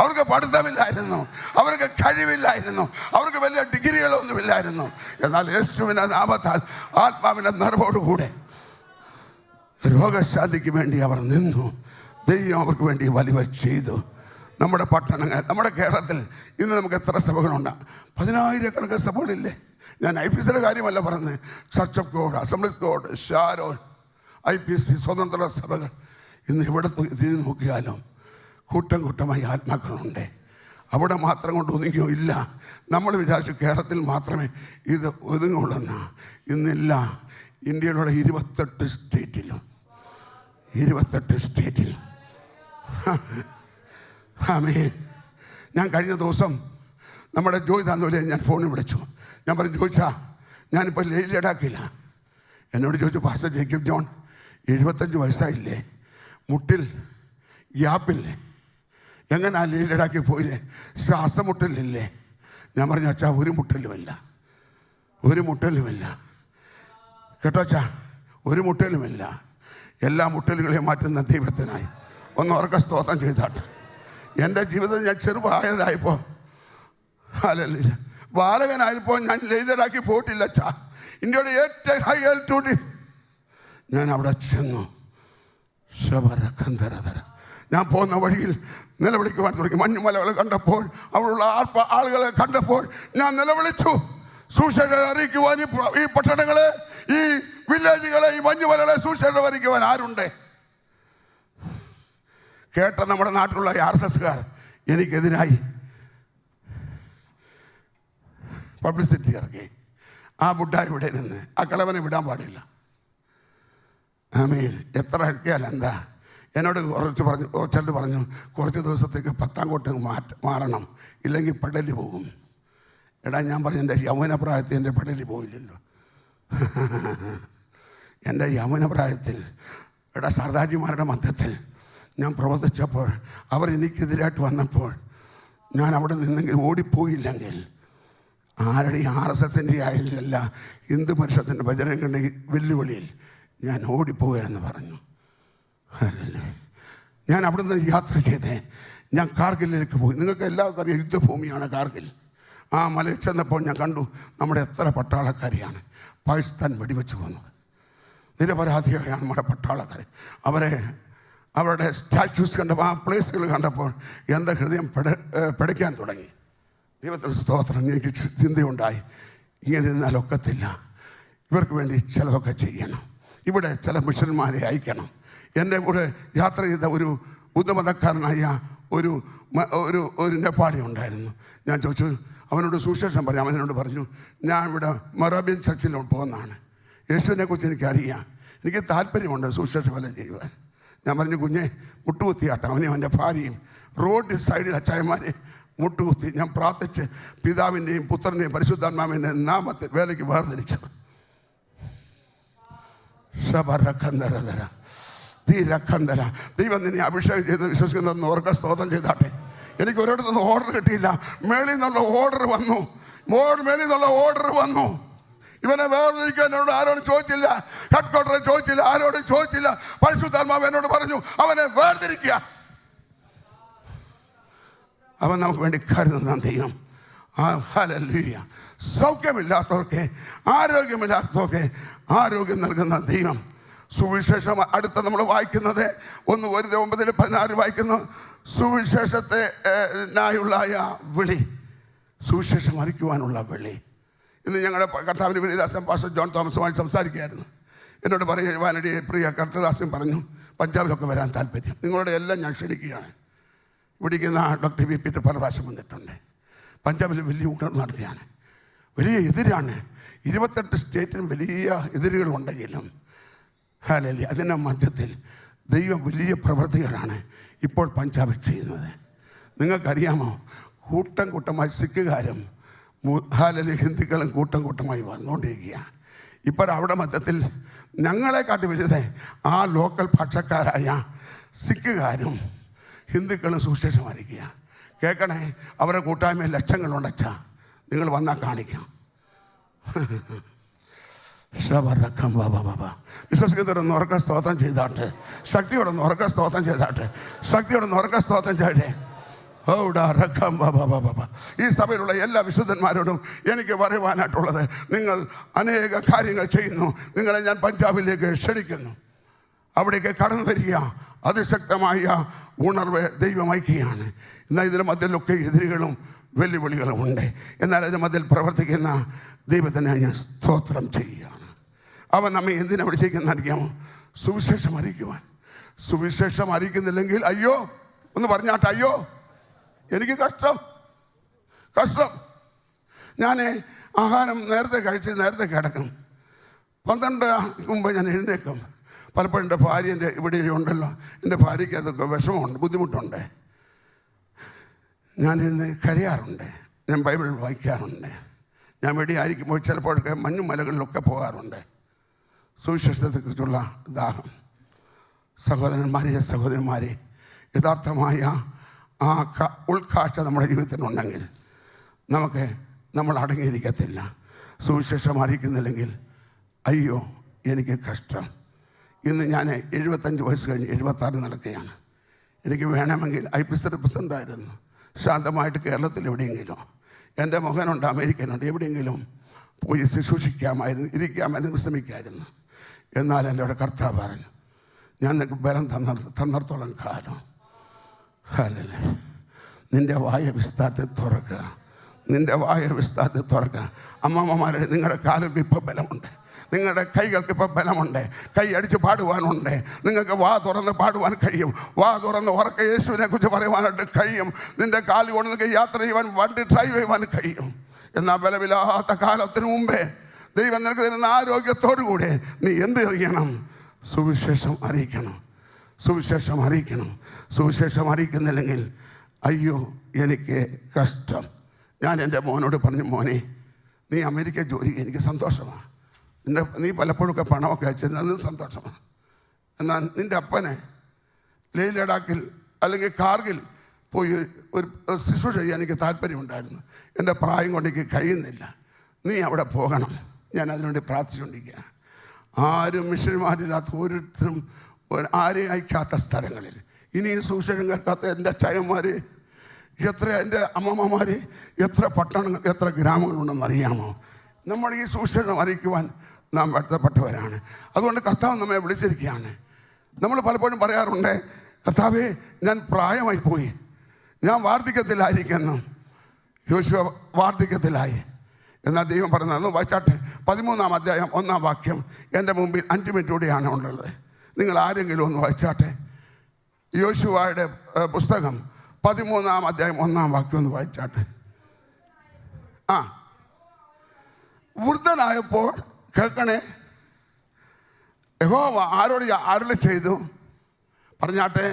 S1: അവർക്ക് പഠിത്തമില്ലായിരുന്നു, അവർക്ക് കഴിവില്ലായിരുന്നു, അവർക്ക് വലിയ ഡിഗ്രികളൊന്നുമില്ലായിരുന്നു. എന്നാൽ യേശുവിൻ്റെ നാമത്താൽ ആത്മാവിൻ്റെ നിറവോടുകൂടെ രോഗശാന്തിക്ക് വേണ്ടി അവർ നിന്നു. ദൈവം അവർക്ക് വേണ്ടി വലിയ ചെയ്തു. നമ്മുടെ പട്ടണങ്ങൾ, നമ്മുടെ കേരളത്തിൽ ഇന്ന് നമുക്ക് എത്ര സഭകളുണ്ട്? 10,000 സഭകളില്ലേ? ഞാൻ IPC കാര്യമല്ല പറഞ്ഞത്. Church of God, assemblies God, Sharon, IPC, സ്വതന്ത്ര സഭകൾ. ഇന്ന് ഇവിടെ തിരിഞ്ഞു നോക്കിയാലും കൂട്ടം കൂട്ടമായി ആത്മാക്കളുണ്ട്. അവിടെ മാത്രം കൊണ്ട് ഒതുങ്ങിയോ ഇല്ല. നമ്മൾ വിചാരിച്ചു കേരളത്തിൽ മാത്രമേ ഇത് ഒതുങ്ങുള്ളെന്ന. ഇന്നില്ല. ഇന്ത്യയിലുള്ള 28 സ്റ്റേറ്റിലും 28 സ്റ്റേറ്റിൽ. ആമേൻ. ഞാൻ കഴിഞ്ഞ ദിവസം നമ്മുടെ ജോയ് താന്നൂരെ ഞാൻ ഫോണിൽ വിളിച്ചു. ഞാൻ പറഞ്ഞു, ചോദിച്ചാ ഞാനിപ്പോൾ ലഡാക്കില്ല. എന്നോട് ചോദിച്ചു, പാസ്റ്റർ ജേക്കബ് ജോൺ 75 വയസ്സായില്ലേ, മുട്ടിൽ ഗ്യാപ്പില്ലേ, എങ്ങനെ ലഡാക്കി പോയില്ലേ, ശ്വാസമുട്ടലില്ലേ? ഞാൻ പറഞ്ഞു, അച്ഛാ ഒരു മുട്ടലുമില്ല, ഒരു മുട്ടലുമില്ല കേട്ടോ അച്ഛാ, ഒരു മുട്ടലുമില്ല. എല്ലാ മുട്ടലുകളെയും മാറ്റുന്ന ദൈവത്തിനായി ഒന്ന് ഉറക്ക സ്തോത്രം ചെയ്താട്ടെ. എൻ്റെ ജീവിതത്തിൽ ഞാൻ ചെറുപ്രായത്തിലായപ്പോൾ, അല്ലല്ല ബാലകനായപ്പോൾ ഞാൻ ലഡാക്കി പോയിട്ടില്ല അച്ഛാ. ഇന്ത്യയുടെ ഏറ്റവും ഹൈ ആൾട്ടിറ്റ്യൂഡ് ഞാൻ അവിടെ ചെന്നു. ഞാൻ പോകുന്ന വഴിയിൽ നിലവിളിക്കുവാൻ തുടങ്ങി. മഞ്ഞുമലകൾ കണ്ടപ്പോൾ, അവിടെയുള്ള ആളുകളെ കണ്ടപ്പോൾ ഞാൻ നിലവിളിച്ചു. സുവിശേഷം അറിയിക്കുവാൻ ഈ പട്ടണങ്ങളെ, ഈ വില്ലേജുകളെ, ഈ മഞ്ഞുമലകളെ സുവിശേഷം അറിയിക്കുവാൻ ആരുണ്ട്? കേട്ട നമ്മുടെ നാട്ടിലുള്ള RSSകാർ എനിക്കെതിരായി പബ്ലിസിറ്റി ഇറങ്ങി. ആ ബുഡായി ഇവിടെ നിന്ന് ആ കളവനെ വിടാൻ പാടില്ല. ആമേൻ. എത്ര ഇറക്കിയാൽ എന്താ? എന്നോട് ചിലർ പറഞ്ഞു, കുറച്ച് ദിവസത്തേക്ക് പത്താംകോട്ട് മാറണം, ഇല്ലെങ്കിൽ പടലി പോകും. എടാ ഞാൻ പറഞ്ഞു, എൻ്റെ യൗവനപ്രായത്തിൽ എൻ്റെ പടലി പോയില്ലല്ലോ. എൻ്റെ യൗവനപ്രായത്തിൽ എടാ സർദാർജിമാരുടെ മധ്യത്തിൽ ഞാൻ പ്രവർത്തിച്ചപ്പോൾ, അവർ എനിക്കെതിരായിട്ട് വന്നപ്പോൾ, ഞാൻ അവിടെ നിന്നെങ്കിൽ ഓടിപ്പോയില്ലെങ്കിൽ ആരുടെ RSSൻ്റെ ആയില്ല, ഹിന്ദു പരിഷത്തിൻ്റെ ബജരംഗിൻ്റെ വെല്ലുവിളിയിൽ ഞാൻ ഓടിപ്പോകുകയെന്ന് പറഞ്ഞു. അല്ലല്ലേ, ഞാൻ അവിടെ നിന്ന് യാത്ര ചെയ്തേ. ഞാൻ കാർഗിലേക്ക് പോയി. നിങ്ങൾക്ക് എല്ലാവർക്കും അറിയാം, യുദ്ധഭൂമിയാണ് കാർഗിൽ. ആ മലയിൽ ചെന്നപ്പോൾ ഞാൻ കണ്ടു നമ്മുടെ എത്ര പട്ടാളക്കാരെയാണ് പാകിസ്ഥാൻ വെടിവെച്ച് പോകുന്നത്. നിരപരാധികളാണ് നമ്മുടെ പട്ടാളക്കാർ. അവരുടെ സ്റ്റാച്യൂസ് കണ്ടപ്പോൾ, ആ പ്ലേസുകൾ കണ്ടപ്പോൾ എൻ്റെ ഹൃദയം പിടയ്ക്കാൻ തുടങ്ങി. ദൈവത്തിന് സ്തോത്രം. എനിക്ക് ചിന്തയുണ്ടായി, ഇങ്ങനെ ഇരുന്നാലൊക്കത്തില്ല, ഇവർക്ക് വേണ്ടി ചിലതൊക്കെ ചെയ്യണം, ഇവിടെ ചില മിഷന്മാരെ അയക്കണം. എൻ്റെ കൂടെ യാത്ര ചെയ്ത ഒരു ബുദ്ധമതക്കാരനായ ഒരു നേപ്പാളി ഉണ്ടായിരുന്നു. ഞാൻ ചോദിച്ചു, അവനോട് സുവിശേഷം പറയാം. അവനോട് പറഞ്ഞു, ഞാൻ ഇവിടെ മൊറാബിയൻ ചർച്ചിലോട്ട് പോകുന്നതാണ്, യേശുവിനെക്കുറിച്ച് എനിക്കറിയാം, എനിക്ക് താല്പര്യമുണ്ട് സുവിശേഷ ഫലം ചെയ്യുവാൻ. ഞാൻ പറഞ്ഞു, കുഞ്ഞെ മുട്ടുകുത്തിയാട്ടെ. അവനെയും അവൻ്റെ ഭാര്യയും റോഡ് സൈഡിൽ അച്ചായന്മാരെ മുട്ടുകുത്തി. ഞാൻ പ്രാർത്ഥിച്ച് പിതാവിൻ്റെയും പുത്രൻ്റെയും പരിശുദ്ധാത്മാവിൻ്റെയും നാമത്തിൽ വേലയ്ക്ക് വേർതിരിച്ചു. ദൈവം നിന്നെ അഭിഷേകം ചെയ്ത് വിശ്വസിക്കുന്ന ഓർക്ക സ്തോത്രം ചെയ്താട്ടെ. എനിക്ക് ഒരിടത്തുനിന്ന് ഓർഡർ കിട്ടിയില്ല, മേളിൽ നിന്നുള്ള ഓർഡർ വന്നു. മേളിൽ നിന്നുള്ള ഓർഡർ വന്നു. ഇവനെ വേർതിരിക്കാൻ എന്നോട് ആരോടും ചോദിച്ചില്ല, ഹെഡ് ക്വാർട്ടറിൽ ചോദിച്ചില്ല, ആരോടും ചോദിച്ചില്ല. പരിശുദ്ധാത്മാവ് എന്നോട് പറഞ്ഞു, അവനെ വേർതിരിക്കുക. അവൻ നമുക്ക് വേണ്ടി കരുതുന്ന ദൈവം. ഹല്ലേലൂയ. സൗഖ്യമില്ലാത്തവർക്ക്, ആരോഗ്യമില്ലാത്തവർക്ക് ആരോഗ്യം നൽകുന്ന ദൈവം. സുവിശേഷം അടുത്ത നമ്മൾ വായിക്കുന്നത് 1-9-16 വായിക്കുന്നു. സുവിശേഷത്തെ നായുള്ള വിളി, സുവിശേഷം അറിയിക്കുവാനുള്ള വിളി. ഇന്ന് ഞങ്ങളുടെ കർത്താവിൻ്റെ വിളിദാസൻ പാസ്റ്റർ ജോൺ തോമസുമായി സംസാരിക്കുകയായിരുന്നു. എന്നോട് പറയുവാനിടെ പ്രിയ കർത്തദാസൻ പറഞ്ഞു, പഞ്ചാബിലൊക്കെ വരാൻ താല്പര്യം, നിങ്ങളുടെ എല്ലാം ഞാൻ ക്ഷണിക്കുകയാണ്. ഇവിടേക്കുന്ന ഡോക്ടർ VP പല പ്രാവശ്യം വന്നിട്ടുണ്ട്. പഞ്ചാബിൽ വലിയ ഉണർവ് നടക്കുകയാണ്, വലിയ എതിരാണ്. 28 സ്റ്റേറ്റിനും വലിയ എതിരുകളുണ്ടെങ്കിലും ഹല്ലേലൂയ, അതിൻ്റെ മധ്യത്തിൽ ദൈവം വലിയ പ്രവൃത്തികളാണ് ഇപ്പോൾ പഞ്ചാബിൽ ചെയ്യുന്നത്. നിങ്ങൾക്കറിയാമോ, കൂട്ടം കൂട്ടമായി സിഖുകാരും ഹല്ലേലൂയ ഹിന്ദുക്കളും കൂട്ടം കൂട്ടമായി വന്നുകൊണ്ടിരിക്കുകയാണ്. ഇപ്പോൾ അവിടെ മധ്യത്തിൽ ഞങ്ങളെക്കാട്ടി വലുത് ആ ലോക്കൽ ഭാഷക്കാരായ സിഖുകാരും ഹിന്ദുക്കളും സുവിശേഷം അറിയിക്കുക. കേൾക്കണേ, അവരുടെ കൂട്ടായ്മയിൽ ലക്ഷങ്ങളുണ്ടച്ചാ, നിങ്ങൾ വന്നാൽ കാണിക്കാം. വിശ്വസിക്കുന്നവരൊന്ന് ഉറക്ക സ്തോത്രം ചെയ്താട്ടെ, ശക്തിയോടൊന്ന് ഉറക്ക സ്തോത്രം ചെയ്താട്ടെ, ശക്തിയോടൊന്ന് ഉറക്ക സ്തോത്രം ചെയ്തേ. ഈ സഭയിലുള്ള എല്ലാ വിശുദ്ധന്മാരോടും എനിക്ക് പറയുവാനായിട്ടുള്ളത്, നിങ്ങൾ അനേക കാര്യങ്ങൾ ചെയ്യുന്നു. നിങ്ങളെ ഞാൻ പഞ്ചാബിലേക്ക് ക്ഷണിക്കുന്നു. അവിടേക്ക് കടന്നു വരിക. അതിശക്തമായ ഉണർവ് ദൈവം അയക്കുകയാണ്. എന്നാൽ ഇതിന് മധ്യത്തിലൊക്കെ എതിരുകളും വെല്ലുവിളികളും ഉണ്ട്. എന്നാൽ അതിന് മധ്യത്തിൽ പ്രവർത്തിക്കുന്ന ദൈവത്തിനെ ഞാൻ സ്തോത്രം ചെയ്യുകയാണ്. അവൻ നമ്മെ എന്തിനാ വിളിച്ചിരിക്കുന്ന അറിയാമോ? സുവിശേഷം അറിയിക്കുവാൻ. സുവിശേഷം അറിയിക്കുന്നില്ലെങ്കിൽ അയ്യോ ഒന്ന് പറഞ്ഞാട്ടെ, അയ്യോ എനിക്ക് കഷ്ടം. ഞാൻ ആഹാരം നേരത്തെ കഴിച്ച് നേരത്തെ കിടക്കും. 12 മുമ്പ് ഞാൻ എഴുന്നേക്കും. പലപ്പോഴും എൻ്റെ ഭാര്യ എൻ്റെ ഇവിടെ ഉണ്ടല്ലോ, എൻ്റെ ഭാര്യയ്ക്ക് അതൊക്കെ വിഷമമുണ്ട്, ബുദ്ധിമുട്ടുണ്ട്. ഞാനിന്ന് കരയാറുണ്ട്, ഞാൻ ബൈബിൾ വായിക്കാറുണ്ട്. ഞാൻ വെടിയായിരിക്കുമ്പോൾ ചിലപ്പോഴൊക്കെ മഞ്ഞുമലകളിലൊക്കെ പോകാറുണ്ട്. സുവിശേഷത്തെക്കുറിച്ചുള്ള ദാഹം. സഹോദരന്മാരെ, യഥാർത്ഥമായ ആ ഉൾക്കാഴ്ച നമ്മുടെ ജീവിതത്തിനുണ്ടെങ്കിൽ നമ്മൾ അടങ്ങിയിരിക്കത്തില്ല. സുവിശേഷം അറിയിക്കുന്നില്ലെങ്കിൽ അയ്യോ എനിക്ക് കഷ്ടം. ഇന്ന് ഞാൻ 75 വയസ്സ് കഴിഞ്ഞ് 76 നടക്കുകയാണ്. എനിക്ക് വേണമെങ്കിൽ IPC പ്രസിഡൻ്റായിരുന്നു, ശാന്തമായിട്ട് കേരളത്തിൽ എവിടെയെങ്കിലും, എൻ്റെ മകനുണ്ട് അമേരിക്കനുണ്ട്, എവിടെയെങ്കിലും പോയി ശുശ്രൂഷിക്കാമായിരുന്നു, ഇരിക്കാമായിരുന്നു, വിശ്രമിക്കാമായിരുന്നു. എന്നാൽ എൻ്റെ അവിടെ കർത്താവ് പറഞ്ഞു, ഞാൻ നിനക്ക് ബലം തന്നിടത്തോളം കാലം ഹല്ലേലൂയ നിൻ്റെ വായ വിസ്താരത്തിൽ തുറക്കുക, നിൻ്റെ വായ വിസ്താരത്തിൽ തുറക്കുക. അമ്മമ്മമാരെ, നിങ്ങളുടെ കാലുകൾക്ക് ഇപ്പോൾ ബലമുണ്ട്, നിങ്ങളുടെ കൈകൾക്ക് ഇപ്പോൾ ബലമുണ്ട്, കൈ അടിച്ച് പാടുവാനുണ്ട്. നിങ്ങൾക്ക് വാ തുറന്ന് പാടുവാൻ കഴിയും, വാ തുറന്ന് ഉറക്കെ യേശുവിനെ കുറിച്ച് പറയുവാനായിട്ട് കഴിയും. നിൻ്റെ കാല് കൊണ്ട് നിങ്ങൾക്ക് യാത്ര ചെയ്യുവാൻ, വണ്ടി ഡ്രൈവ് ചെയ്യുവാൻ കഴിയും. എന്നാൽ ബലമില്ലാത്ത കാലത്തിന് മുമ്പേ ദൈവം നിനക്ക് തരുന്ന ആരോഗ്യത്തോടു കൂടെ നീ എന്ത് അറിയണം? സുവിശേഷം അറിയിക്കണം. സുവിശേഷം അറിയിക്കുന്നില്ലെങ്കിൽ അയ്യോ എനിക്ക് കഷ്ടം. ഞാൻ എൻ്റെ മോനോട് പറഞ്ഞു, മോനെ നീ അമേരിക്ക ജോലി, എനിക്ക് സന്തോഷമാണ്. നീ പലപ്പോഴൊക്കെ പണമൊക്കെ അയച്ചത് സന്തോഷമാണ്. എന്നാൽ നിൻ്റെ അപ്പനെ ലേ ലഡാക്കിൽ അല്ലെങ്കിൽ കാർഗിൽ പോയി ഒരു ശുശ്രൂഷ ചെയ്യാൻ എനിക്ക് താല്പര്യമുണ്ടായിരുന്നു. എൻ്റെ പ്രായം കൊണ്ട് എനിക്ക് കഴിയുന്നില്ല. നീ അവിടെ പോകണം. ഞാൻ അതിനുവേണ്ടി പ്രാർത്ഥിച്ചുകൊണ്ടിരിക്കുക. ആരും മിഷന്മാരില്ലാത്ത ഓരോരുത്തരും ആരെയും അയക്കാത്ത സ്ഥലങ്ങളിൽ, ഇനിയും സുവിശേഷം കേൾക്കാത്ത എൻ്റെ ചയന്മാർ എത്ര, എൻ്റെ അമ്മമ്മമാർ എത്ര പട്ടണങ്ങൾ, എത്ര ഗ്രാമങ്ങളുണ്ടെന്ന് അറിയാമോ? നമ്മുടെ ഈ സുവിശേഷം അറിയിക്കുവാൻ നാം ബന്ധപ്പെട്ടവരാണ്. അതുകൊണ്ട് കർത്താവ് നമ്മെ വിളിച്ചിരിക്കുകയാണ്. നമ്മൾ പലപ്പോഴും പറയാറുണ്ട്, കർത്താവേ ഞാൻ പ്രായമായി പോയി, ഞാൻ വാർദ്ധക്യത്തിലായിരിക്കുന്നു. യോശുവ വാർദ്ധക്യത്തിലായി. എന്നാൽ ദൈവം പറഞ്ഞത് വായിച്ചാട്ടെ, 13-ാം അധ്യായം 1-ാം വാക്യം. എൻ്റെ മുമ്പിൽ 5 മിനിറ്റ് കൂടിയാണ് ഉള്ളത്. നിങ്ങൾ ആരെങ്കിലും ഒന്ന് വായിച്ചാട്ടെ. യോശുവയുടെ പുസ്തകം 13-ാം അധ്യായം 1-ാം വാക്യം ഒന്ന് വായിച്ചാട്ടെ. വൃദ്ധനായപ്പോൾ കേൾക്കണേ, യഹോവ ആരോട് അരുളി ചെയ്തു? പറഞ്ഞാട്ടെ.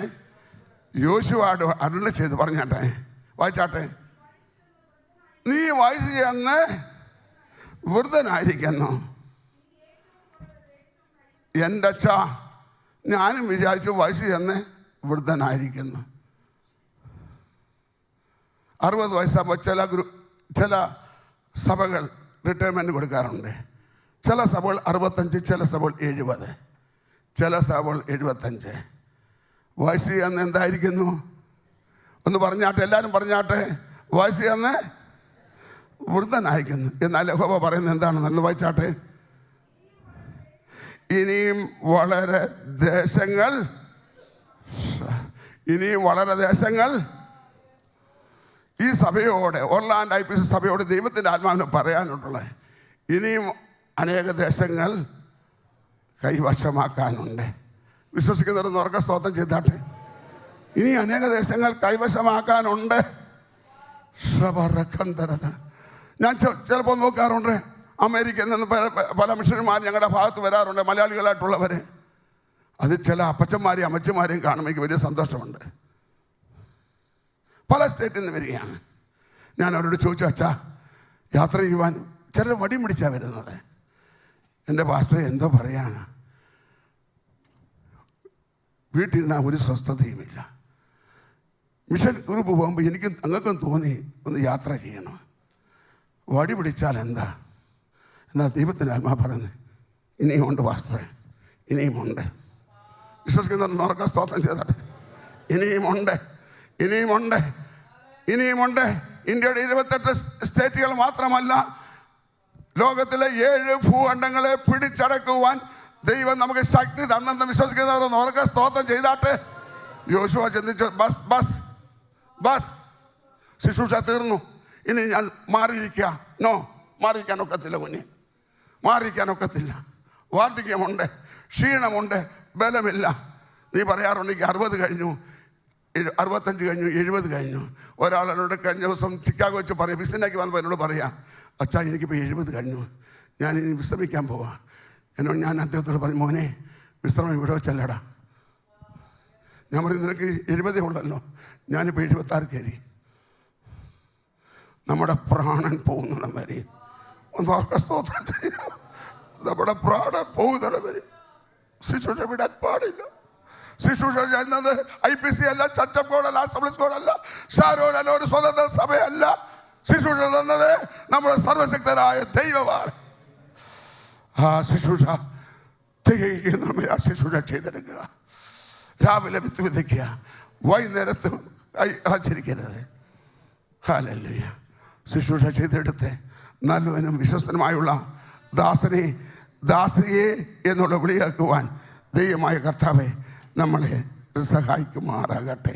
S1: യോശുവയോട് അരുളി ചെയ്തു. പറഞ്ഞാട്ടെ, വായിച്ചാട്ടെ. നീ വയസ്സ് ചെന്ന് വൃദ്ധനായിരിക്കുന്നു. എൻ്റെ അച്ഛ, ഞാനും വിചാരിച്ചു വയസ്സ് ചെന്ന് വൃദ്ധനായിരിക്കുന്നു. 60 വയസ്സാകുമ്പോൾ ചില സഭകൾ റിട്ടയർമെൻറ്റ് കൊടുക്കാറുണ്ട്. ചില സഭകൾ 65, ചില സഭകൾ 70, ചില സഭകൾ 75. വയസ്സ് ചെന്ന് എന്തായിരിക്കുന്നു? ഒന്ന് പറഞ്ഞാട്ടെ, എല്ലാവരും പറഞ്ഞാട്ടെ. വയസ്സ് ചെന്ന് വൃദ്ധനായിരിക്കുന്നു. എന്നാൽ യഹോവ പറയുന്നത് എന്താണെന്ന് വായിച്ചാട്ടെ. ഇനിയും വളരെ ദേശങ്ങൾ ഈ സഭയോട്, ഒർലാൻഡ് IPC സഭയോട് ദൈവത്തിൻ്റെ ആത്മാവിന് പറയാനുള്ളത്, ഇനിയും അനേക ദേശങ്ങൾ കൈവശമാക്കാനുണ്ട്. വിശ്വസിക്കുന്നവരൊന്ന് ഉറക്കെ സ്തോത്രം ചെയ്താട്ടെ. ഇനി അനേക ദേശങ്ങൾ കൈവശമാക്കാനുണ്ട്. ഞാൻ ചിലപ്പോൾ നോക്കാറുണ്ട്, അമേരിക്കയിൽ നിന്ന് പല മിഷണന്മാർ ഞങ്ങളുടെ ഭാഗത്ത് വരാറുണ്ട്, മലയാളികളായിട്ടുള്ളവർ. അത് ചില അപ്പച്ചന്മാരെയും അമ്മച്ചന്മാരെയും കാണുമ്പോൾ എനിക്ക് വലിയ സന്തോഷമുണ്ട്. പല സ്റ്റേറ്റിൽ നിന്ന് വരികയാണ്. ഞാൻ അവരോട് ചോദിച്ചു, അച്ഛാ യാത്ര ചെയ്യുവാൻ ചിലർ വടി പിടിച്ചാണ് വരുന്നത്. എൻ്റെ പാസ്റ്റർ എന്തോ പറയാനാ, വീട്ടിൽ നിന്ന് ഒരു സ്വസ്ഥതയുമില്ല. മിഷൻ ഗ്രൂപ്പ് പോകുമ്പോൾ അങ്ങൾക്കും തോന്നി ഒന്ന് യാത്ര ചെയ്യണം. വടി പിടിച്ചാൽ എന്താ? എന്നാൽ ദൈവത്തിൻ്റെ ആത്മാ പറയുന്നത് ഇനിയുമുണ്ട് പാസ്റ്ററെ, ഇനിയുമുണ്ട്. വിശ്വസിക്കുന്നവർ ഉറക്കെ സ്തോത്രം ചെയ്തട്ടെ. ഇനിയുമുണ്ട്, ഇനിയുമുണ്ട്, ഇനിയുമുണ്ട്. ഇന്ത്യയുടെ 28 സ്റ്റേറ്റുകൾ മാത്രമല്ല, ലോകത്തിലെ 7 ഭൂഖണ്ഡങ്ങളെ പിടിച്ചടക്കുവാൻ ദൈവം നമുക്ക് ശക്തി തന്നെന്ന് വിശ്വസിക്കുന്നവർ ഉറക്കെ സ്തോത്രം ചെയ്താട്ടെ. യോശുവ ചിന്തിച്ചു, ബസ് ബസ് ബസ് ശുശ്രൂഷ തീർന്നു, ഇനി ഞാൻ മാറിയിരിക്കുക. നോ, മാറിയിരിക്കാനൊക്കത്തില്ല കുഞ്ഞ്, മാറിയിരിക്കാനൊക്കത്തില്ല. വാർദ്ധക്യമുണ്ട്, ക്ഷീണമുണ്ട്, ബലമില്ല. നീ പറയാറുണ്ട് എനിക്ക് 60 കഴിഞ്ഞു, 65 കഴിഞ്ഞു, 70 കഴിഞ്ഞു. ഒരാളോട് കഴിഞ്ഞ ദിവസം ചിക്കാഗോ വെച്ച് പറയാം, ബിസിനസ്സാക്കി വന്നപ്പോൾ എന്നോട് പറയാം, അച്ഛാ എനിക്കിപ്പോൾ 70 കഴിഞ്ഞു, ഞാനിനി വിശ്രമിക്കാൻ പോവാം. എന്നോട് ഞാൻ അദ്ദേഹത്തോട് പറയും, മോനെ വിശ്രമം ഇവിടെ വെച്ചല്ലടാ. ഞാൻ പറയും, നിനക്ക് 70 ഉള്ളല്ലോ, ഞാനിപ്പോൾ 76 കയറി. നമ്മുടെ പ്രാണൻ പോകുന്നിടം വരെ നമ്മുടെ പ്രാണൻ പോകുന്നിടം വരെ ശുശ്രൂഷ വിടാൻ പാടില്ല. ശുശ്രൂഷ ചെയ്യുന്നത് IPC അല്ല, ചർച്ച് കോഡല്ല, അസംബ്ലീസ് കോഡല്ല, ഷാരോനല്ല, ഒരു സ്വതന്ത്ര സഭയല്ല. ശുശ്രൂഷ തന്നത് നമ്മുടെ സർവശക്തനായ ദൈവമാണ്. ആ ശുശ്രൂഷ തികയ്ക്കുന്ന ആ ശുശ്രൂഷ ചെയ്തെടുക്കുക. രാവിലെ വിത്ത് വിതയ്ക്കുക, വൈകുന്നേരത്ത് അടച്ചിരിക്കരുത്. ഹല്ലേലൂയ. ശുശ്രൂഷ ചെയ്തെടുത്ത് നല്ലവനും വിശ്വസ്തനുമായുള്ള ദാസിയെ എന്നുള്ള വിളി കേൾക്കുവാൻ ദൈവമായ കർത്താവെ നമ്മളെ സഹായിക്കുമാറാകട്ടെ.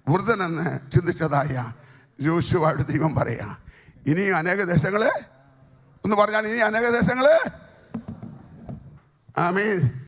S1: വൃദ്ധനെന്ന് ചിന്തിച്ചതായ യോശുവയോട് ദൈവം പറയാ, ഇനിയും അനേക ദേശങ്ങളെ ഒന്ന് പറഞ്ഞാൽ, ഇനി അനേക ദേശങ്ങളെ. ആമേൻ.